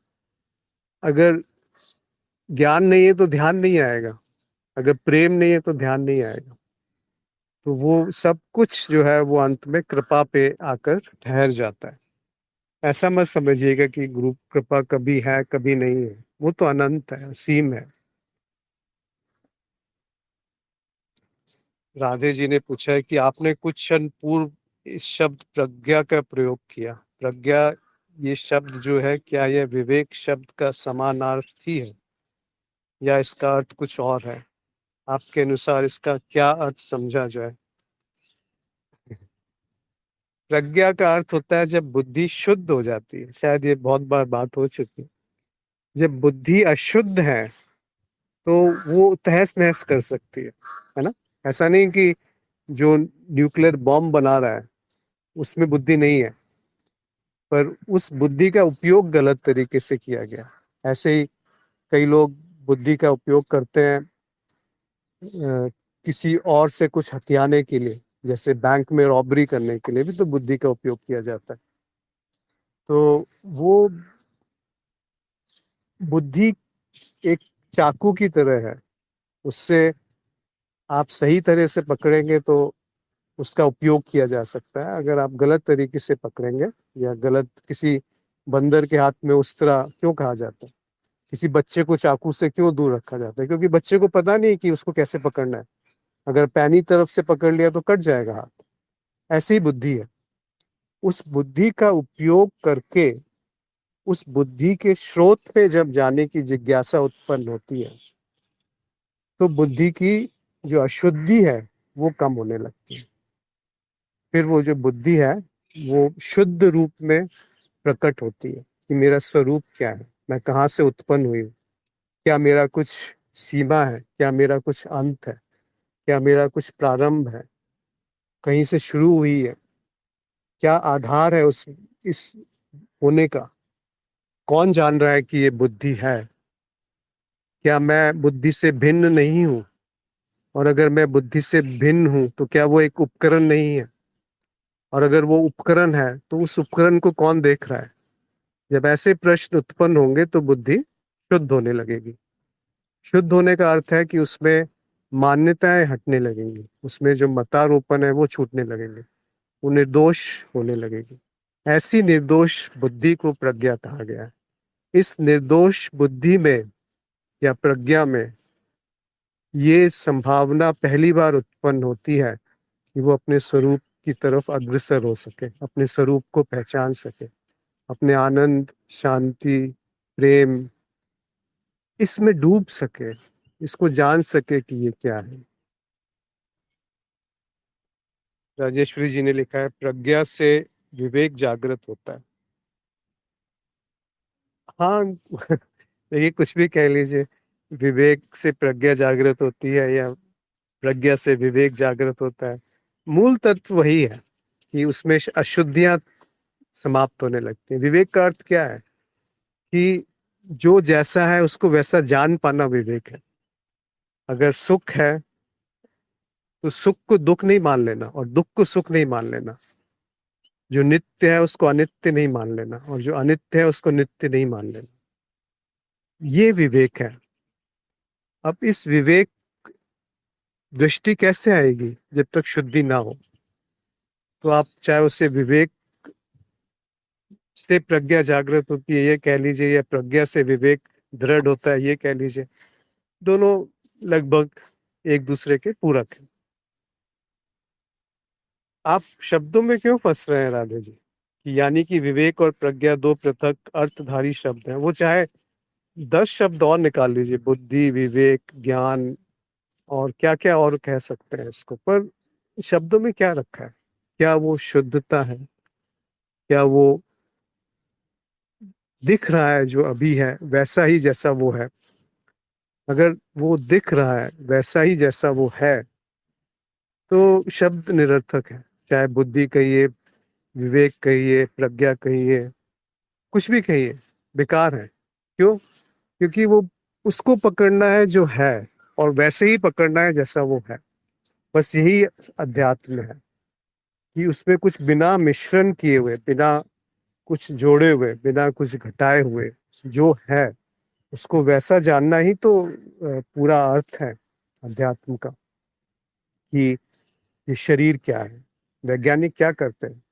अगर ज्ञान नहीं है तो ध्यान नहीं आएगा। अगर प्रेम नहीं है तो ध्यान नहीं आएगा। तो वो सब कुछ जो है वो अंत में कृपा पे आकर ठहर जाता है। ऐसा मत समझिएगा कि गुरु कृपा कभी है कभी नहीं है, वो तो अनंत है, असीम है। राधे जी ने पूछा है कि आपने कुछ क्षण पूर्व इस शब्द प्रज्ञा का प्रयोग किया। प्रज्ञा ये शब्द जो है, क्या यह विवेक शब्द का समानार्थी है या इसका अर्थ कुछ और है? आपके अनुसार इसका क्या अर्थ समझा जाए? प्रज्ञा का अर्थ होता है जब बुद्धि शुद्ध हो जाती है। शायद ये बहुत बार बात हो चुकी है। जब बुद्धि अशुद्ध है तो वो तहस नहस कर सकती है ना। ऐसा नहीं कि जो न्यूक्लियर बॉम्ब बना रहा है उसमें बुद्धि नहीं है, पर उस बुद्धि का उपयोग गलत तरीके से किया गया। ऐसे ही कई लोग बुद्धि का उपयोग करते हैं किसी और से कुछ हथियाने के लिए, जैसे बैंक में रॉबरी करने के लिए भी तो बुद्धि का उपयोग किया जाता है। तो वो बुद्धि एक चाकू की तरह है, उससे आप सही तरह से पकड़ेंगे तो उसका उपयोग किया जा सकता है। अगर आप गलत तरीके से पकड़ेंगे या गलत, किसी बंदर के हाथ में उस्तरा क्यों कहा जाता है, किसी बच्चे को चाकू से क्यों दूर रखा जाता है, क्योंकि बच्चे को पता नहीं कि उसको कैसे पकड़ना है। अगर पैनी तरफ से पकड़ लिया तो कट जाएगा हाथ। ऐसी ही बुद्धि है। उस बुद्धि का उपयोग करके उस बुद्धि के स्रोत पे जब जाने की जिज्ञासा उत्पन्न होती है तो बुद्धि की जो अशुद्धि है वो कम होने लगती है। फिर वो जो बुद्धि है वो शुद्ध रूप में प्रकट होती है कि मेरा स्वरूप क्या है, मैं कहाँ से उत्पन्न हुई हूँ, क्या मेरा कुछ सीमा है, क्या मेरा कुछ अंत है, क्या मेरा कुछ प्रारंभ है, कहीं से शुरू हुई है, क्या आधार है उस इस होने का, कौन जान रहा है कि ये बुद्धि है, क्या मैं बुद्धि से भिन्न नहीं हूँ, और अगर मैं बुद्धि से भिन्न हूँ तो क्या वो एक उपकरण नहीं है, और अगर वो उपकरण है तो उस उपकरण को कौन देख रहा है। जब ऐसे प्रश्न उत्पन्न होंगे तो बुद्धि शुद्ध होने लगेगी। शुद्ध होने का अर्थ है कि उसमें मान्यताएं हटने लगेंगी, उसमें जो मतारोपण है वो छूटने लगेंगे, वो निर्दोष होने लगेगी। ऐसी निर्दोष बुद्धि को प्रज्ञा कहा गया है। इस निर्दोष बुद्धि में या प्रज्ञा में ये संभावना पहली बार उत्पन्न होती है कि वो अपने स्वरूप की तरफ अग्रसर हो सके, अपने स्वरूप को पहचान सके, अपने आनंद, शांति, प्रेम इसमें डूब सके, इसको जान सके कि ये क्या है। राजेश्वरी जी ने लिखा है, प्रज्ञा से विवेक जागृत होता है। हाँ ये कुछ भी कह लीजिए, विवेक से प्रज्ञा जागृत होती है या प्रज्ञा से विवेक जागृत होता है, मूल तत्व वही है कि उसमें अशुद्धियां समाप्त होने लगती हैं। विवेक का अर्थ क्या है कि जो जैसा है उसको वैसा जान पाना विवेक है। अगर सुख है तो सुख को दुख नहीं मान लेना और दुख को सुख नहीं मान लेना। जो नित्य है उसको अनित्य नहीं मान लेना और जो अनित्य है उसको नित्य नहीं मान लेना। ये विवेक है। अब इस विवेक दृष्टि कैसे आएगी जब तक शुद्धि ना हो। तो आप चाहे उसे विवेक से प्रज्ञा जागृत होती है ये कह लीजिए, या प्रज्ञा से विवेक दृढ़ होता है ये कह लीजिए, दोनों लगभग एक दूसरे के पूरक हैं। आप शब्दों में क्यों फंस रहे हैं राधे जी, कि यानी कि विवेक और प्रज्ञा दो पृथक अर्थधारी शब्द हैं। वो चाहे 10 शब्द और निकाल लीजिए, बुद्धि, विवेक, ज्ञान और क्या क्या और कह सकते हैं इसको, पर शब्दों में क्या रखा है। क्या वो शुद्धता है, क्या वो दिख रहा है जो अभी है वैसा ही जैसा वो है। अगर वो दिख रहा है वैसा ही जैसा वो है तो शब्द निरर्थक है। चाहे बुद्धि कहिए, विवेक कहिए, प्रज्ञा कहिए, कुछ भी कहिए, बेकार है। क्यों? क्योंकि वो उसको पकड़ना है जो है और वैसे ही पकड़ना है जैसा वो है। बस यही अध्यात्म है कि उसमें कुछ बिना मिश्रण किए हुए, बिना कुछ जोड़े हुए, बिना कुछ घटाए हुए जो है उसको वैसा जानना ही तो पूरा अर्थ है अध्यात्म का। कि ये शरीर क्या है, वैज्ञानिक क्या करते हैं,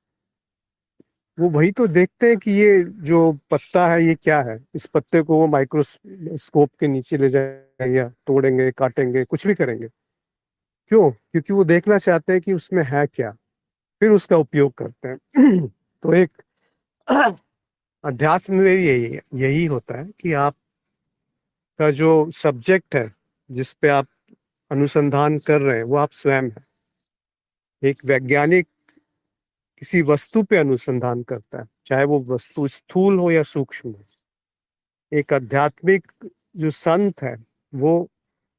वो वही तो देखते हैं कि ये जो पत्ता है ये क्या है। इस पत्ते को वो माइक्रोस्कोप के नीचे ले जाएंगे या तोड़ेंगे, काटेंगे, कुछ भी करेंगे। क्यों? क्योंकि वो देखना चाहते हैं कि उसमें है क्या, फिर उसका उपयोग करते हैं। तो एक अध्यात्म में भी यही होता है कि आपका जो सब्जेक्ट है जिस पे आप अनुसंधान कर रहे हैं वो आप स्वयं हैं। एक वैज्ञानिक किसी वस्तु पे अनुसंधान करता है, चाहे वो वस्तु स्थूल हो या सूक्ष्म हो। एक आध्यात्मिक जो संत है वो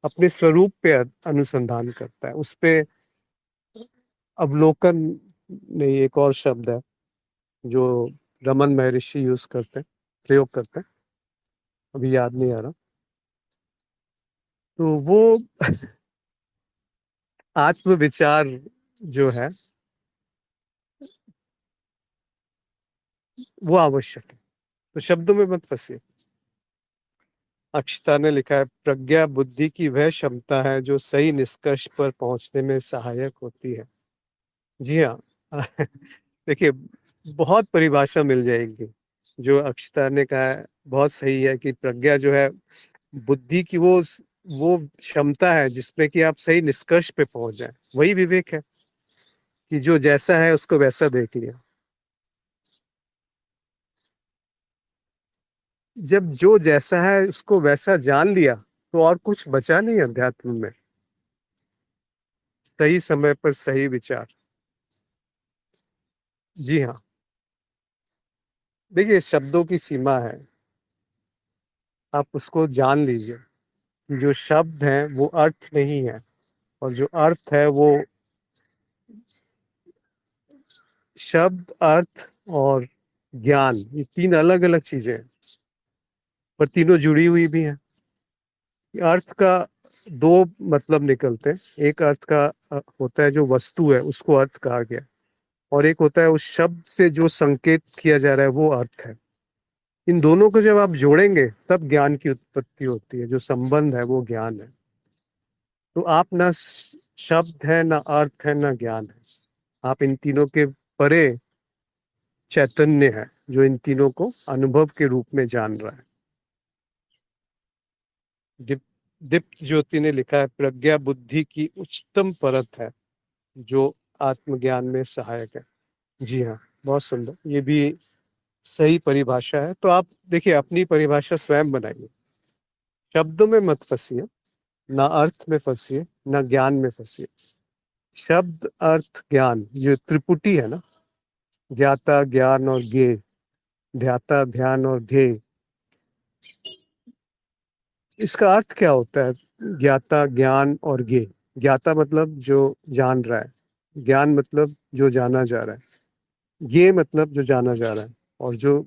अपने स्वरूप पे अनुसंधान करता है, उस पे अवलोकन नहीं, एक और शब्द है जो रमन महर्षि यूज करते हैं, प्रयोग करते हैं, अभी याद नहीं आ रहा। तो वो आत्म विचार जो है वो आवश्यक है। तो शब्दों में मत फंसिए। अक्षता ने लिखा है, प्रज्ञा बुद्धि की वह क्षमता है जो सही निष्कर्ष पर पहुंचने में सहायक होती है। जी हाँ। देखिए, बहुत परिभाषा मिल जाएगी। जो अक्षता ने कहा है बहुत सही है कि प्रज्ञा जो है बुद्धि की वो क्षमता है जिसमें कि आप सही निष्कर्ष पे पहुंच जाए। वही विवेक है कि जो जैसा है उसको वैसा देख लिया। जब जो जैसा है उसको वैसा जान लिया तो और कुछ बचा नहीं अध्यात्म में। सही समय पर सही विचार। जी हाँ। देखिए, शब्दों की सीमा है, आप उसको जान लीजिए कि जो शब्द है वो अर्थ नहीं है, और जो अर्थ है वो शब्द, अर्थ और ज्ञान, ये तीन अलग अलग चीजें हैं, पर तीनों जुड़ी हुई भी हैं। अर्थ का दो मतलब निकलते हैं। एक अर्थ का होता है जो वस्तु है उसको अर्थ कहा गया, और एक होता है उस शब्द से जो संकेत किया जा रहा है वो अर्थ है। इन दोनों को जब आप जोड़ेंगे तब ज्ञान की उत्पत्ति होती है। जो संबंध है वो ज्ञान है। तो आप ना शब्द है, ना अर्थ है, ना ज्ञान है। आप इन तीनों के परे चैतन्य है जो इन तीनों को अनुभव के रूप में जान रहा है। दीप दीप्त ज्योति ने लिखा है, प्रज्ञा बुद्धि की उच्चतम परत है जो आत्मज्ञान में सहायक है। जी हाँ, बहुत सुंदर, ये भी सही परिभाषा है। तो आप देखिए, अपनी परिभाषा स्वयं बनाइए। शब्दों में मत फंसिए, ना अर्थ में फंसिए, ना ज्ञान में फंसिए। शब्द, अर्थ, ज्ञान, ये त्रिपुटी है ना, ज्ञाता, ज्ञान और ज्ञेय, ध्याता, ध्यान और ध्येय। इसका अर्थ क्या होता है? ज्ञाता, ज्ञान और ज्ञेय। ज्ञाता मतलब जो जान रहा है, ज्ञान मतलब जो जाना जा रहा है, ज्ञेय मतलब जो जाना जा रहा है, और जो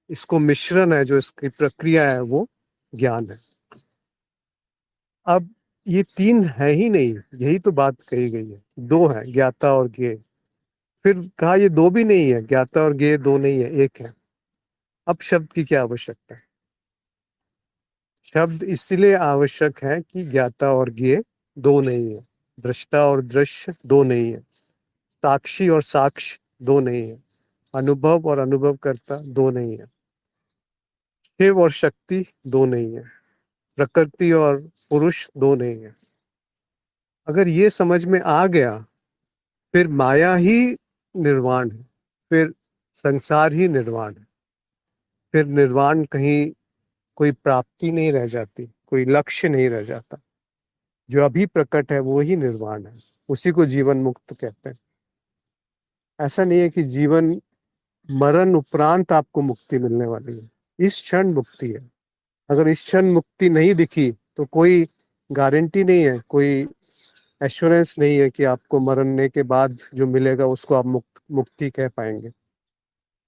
इसको मिश्रण है, जो इसकी प्रक्रिया है, वो ज्ञान है। अब ये तीन है ही नहीं, यही तो बात कही गई है। दो है, ज्ञाता और ज्ञेय। फिर कहा ये दो भी नहीं है, ज्ञाता और ज्ञेय दो नहीं है, एक है। अब शब्द की क्या आवश्यकता है? शब्द इसलिए आवश्यक है कि ज्ञाता और ज्ञेय दो नहीं है, दृष्टा और दृश्य दो नहीं है, साक्षी और साक्ष्य दो नहीं है, अनुभव और अनुभवकर्ता दो नहीं है, शिव और शक्ति दो नहीं है, प्रकृति और पुरुष दो नहीं है। अगर ये समझ में आ गया, फिर माया ही निर्वाण है, फिर संसार ही निर्वाण है। फिर निर्वाण कहीं कोई प्राप्ति नहीं रह जाती, कोई लक्ष्य नहीं रह जाता। जो अभी प्रकट है वो ही निर्वाण है, उसी को जीवन मुक्त कहते हैं। ऐसा नहीं है कि जीवन मरण उपरांत आपको मुक्ति मिलने वाली है, इस क्षण मुक्ति है। अगर इस क्षण मुक्ति नहीं दिखी तो कोई गारंटी नहीं है, कोई एश्योरेंस नहीं है कि आपको मरने के बाद जो मिलेगा उसको आप मुक्ति कह पाएंगे।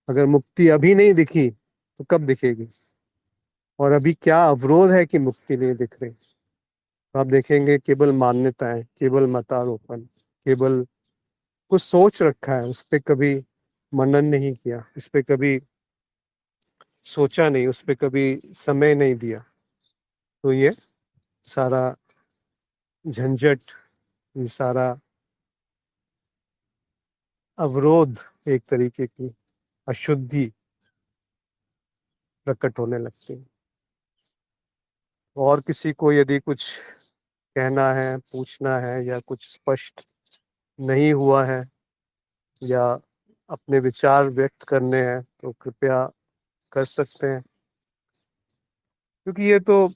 अगर मुक्ति अभी नहीं दिखी तो कब दिखेगी? और अभी क्या अवरोध है कि मुक्ति नहीं दिख रही? तो आप देखेंगे केवल मान्यताएं, केवल मतारोपण, केवल कुछ सोच रखा है, उस पर कभी मनन नहीं किया, उस पर कभी सोचा नहीं, उस पर कभी समय नहीं दिया। तो ये सारा झंझट, ये सारा अवरोध, एक तरीके की अशुद्धि प्रकट होने लगती है। और किसी को यदि कुछ कहना है, पूछना है, या कुछ स्पष्ट नहीं हुआ है, या अपने विचार व्यक्त करने हैं, तो कृपया कर सकते हैं। क्योंकि ये तो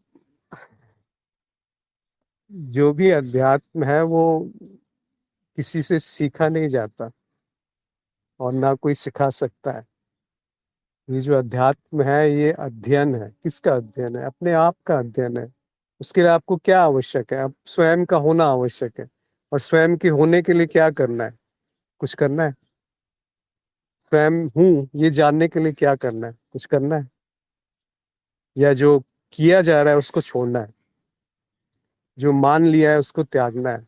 जो भी अध्यात्म है वो किसी से सीखा नहीं जाता, और ना कोई सिखा सकता है। ये जो अध्यात्म है ये अध्ययन है। किसका अध्ययन है? अपने आप का अध्ययन है। उसके लिए आपको क्या आवश्यक है? आप स्वयं का होना आवश्यक है। और स्वयं के होने के लिए क्या करना है? कुछ करना है? स्वयं हूँ ये जानने के लिए क्या करना है? कुछ करना है? या जो किया जा रहा है उसको छोड़ना है? जो मान लिया है उसको त्यागना है?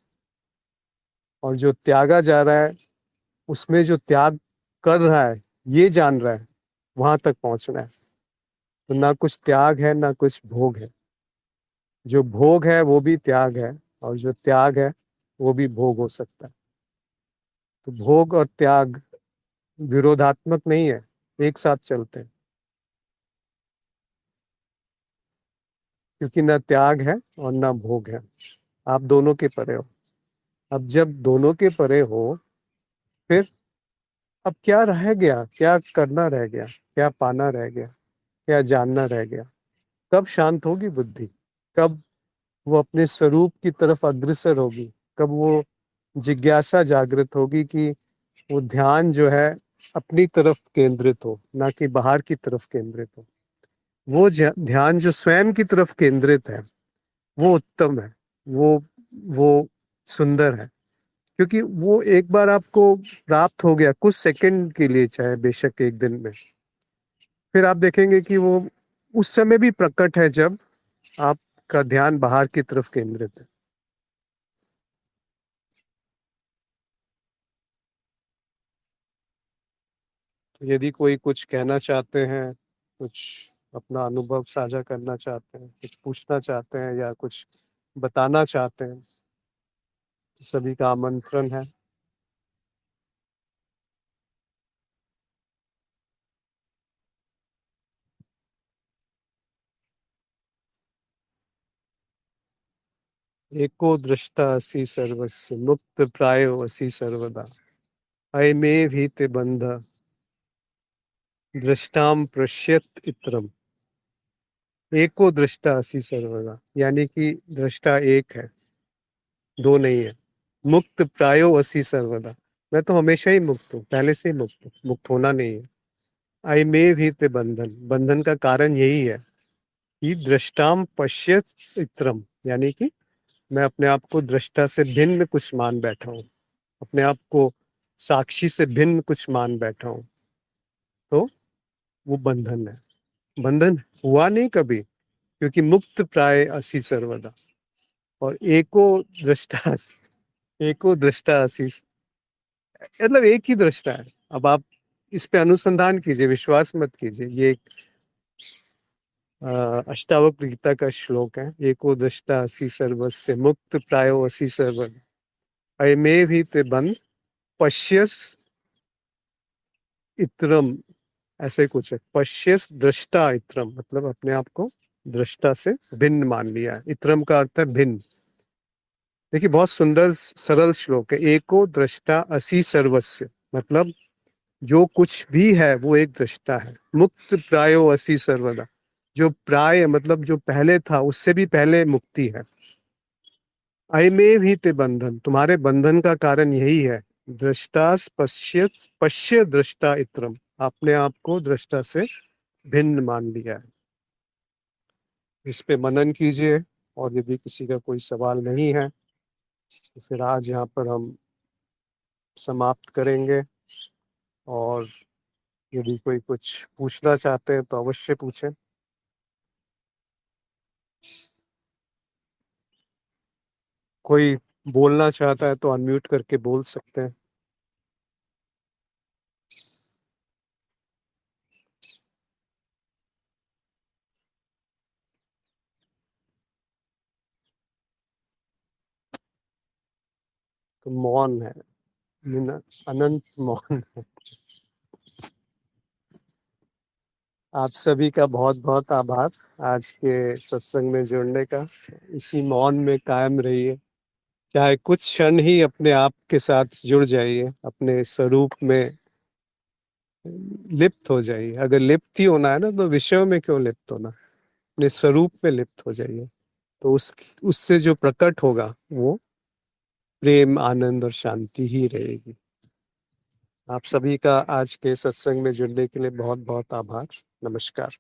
और जो त्यागा जा रहा है उसमें जो त्याग कर रहा है ये जान रहा है, वहां तक पहुंचना है। तो ना कुछ त्याग है ना कुछ भोग है। जो भोग है वो भी त्याग है, और जो त्याग है वो भी भोग हो सकता है। तो भोग और त्याग विरोधात्मक नहीं है, एक साथ चलते हैं। क्योंकि ना त्याग है और ना भोग है, आप दोनों के परे हो। अब जब दोनों के परे हो, फिर अब क्या रह गया? क्या करना रह गया? क्या पाना रह गया? क्या जानना रह गया? कब शांत होगी बुद्धि? कब वो अपने स्वरूप की तरफ अग्रसर होगी? कब वो जिज्ञासा जागृत होगी कि वो ध्यान जो है अपनी तरफ केंद्रित हो, ना कि बाहर की तरफ केंद्रित हो। वो ध्यान जो स्वयं की तरफ केंद्रित है वो उत्तम है। वो वो सुंदर है। क्योंकि वो एक बार आपको प्राप्त हो गया कुछ सेकंड के लिए, चाहे बेशक एक दिन में, फिर आप देखेंगे कि वो उस समय भी प्रकट है जब आपका ध्यान बाहर की तरफ केंद्रित है। तो यदि कोई कुछ कहना चाहते हैं, कुछ अपना अनुभव साझा करना चाहते हैं, कुछ पूछना चाहते हैं या कुछ बताना चाहते हैं, तो सभी का आमंत्रण है। एको दृष्टा असि सर्वस्य मुक्त प्रायो असि सर्वदा अयमे भी ते बंध दृष्टाम पश्यत इत्रम। एको दृष्टा असि सर्वदा, यानी कि दृष्टा एक है, दो नहीं है। मुक्त प्रायो असि सर्वदा, मैं तो हमेशा ही मुक्त हूँ, पहले से ही मुक्त हूँ, मुक्त होना नहीं है। आई मे भी ते बंधन, बंधन का कारण यही है कि दृष्टाम पश्यत इत्रम, यानी कि मैं अपने आप को दृष्टा से भिन्न कुछ मान बैठा हूँ, अपने आप को साक्षी से भिन्न कुछ मान बैठा हूँ। तो वो बंधन है। बंधन हुआ नहीं कभी, क्योंकि मुक्त प्राय असी सर्वदा। और एको दृष्टा असी, मतलब एक ही दृष्टा है। अब आप इस पे अनुसंधान कीजिए, विश्वास मत कीजिए। ये एक अष्टावक्र गीता का श्लोक है। एको दृष्टा असी सर्वस्य मुक्त प्रायो असी सर्वन अयमे भी ते बंध पश्यस इत्रम, ऐसे कुछ है। पश्यस दृष्टा इत्रम, मतलब अपने आप को दृष्टा से भिन्न मान लिया है। इत्रम का अर्थ है भिन्न। देखिए बहुत सुंदर सरल श्लोक है। एको दृष्टा असी सर्वस्य, मतलब जो कुछ भी है वो एक दृष्टा है। मुक्त प्रायो असी सर्वदा, जो प्राय मतलब जो पहले था उससे भी पहले मुक्ति है। अयमे भी ते बंधन, तुम्हारे बंधन का कारण यही है। दृष्टा पश्य दृष्टा इत्रम, आपने आपको दृष्टा से भिन्न मान लिया है। इस पे मनन कीजिए। और यदि किसी का कोई सवाल नहीं है तो फिर आज यहाँ पर हम समाप्त करेंगे। और यदि कोई कुछ पूछना चाहते हैं तो अवश्य पूछें। कोई बोलना चाहता है तो अनम्यूट करके बोल सकते हैं। तो मौन है, अनंत मौन है। आप सभी का बहुत बहुत आभार आज के सत्संग में जुड़ने का। इसी मौन में कायम रहिए, चाहे कुछ क्षण ही अपने आप के साथ जुड़ जाइए, अपने स्वरूप में लिप्त हो जाइए। अगर लिप्त ही होना है ना तो विषयों में क्यों लिप्त होना, अपने स्वरूप में लिप्त हो जाइए। तो उससे जो प्रकट होगा वो प्रेम, आनंद और शांति ही रहेगी। आप सभी का आज के सत्संग में जुड़ने के लिए बहुत बहुत आभार। नमस्कार।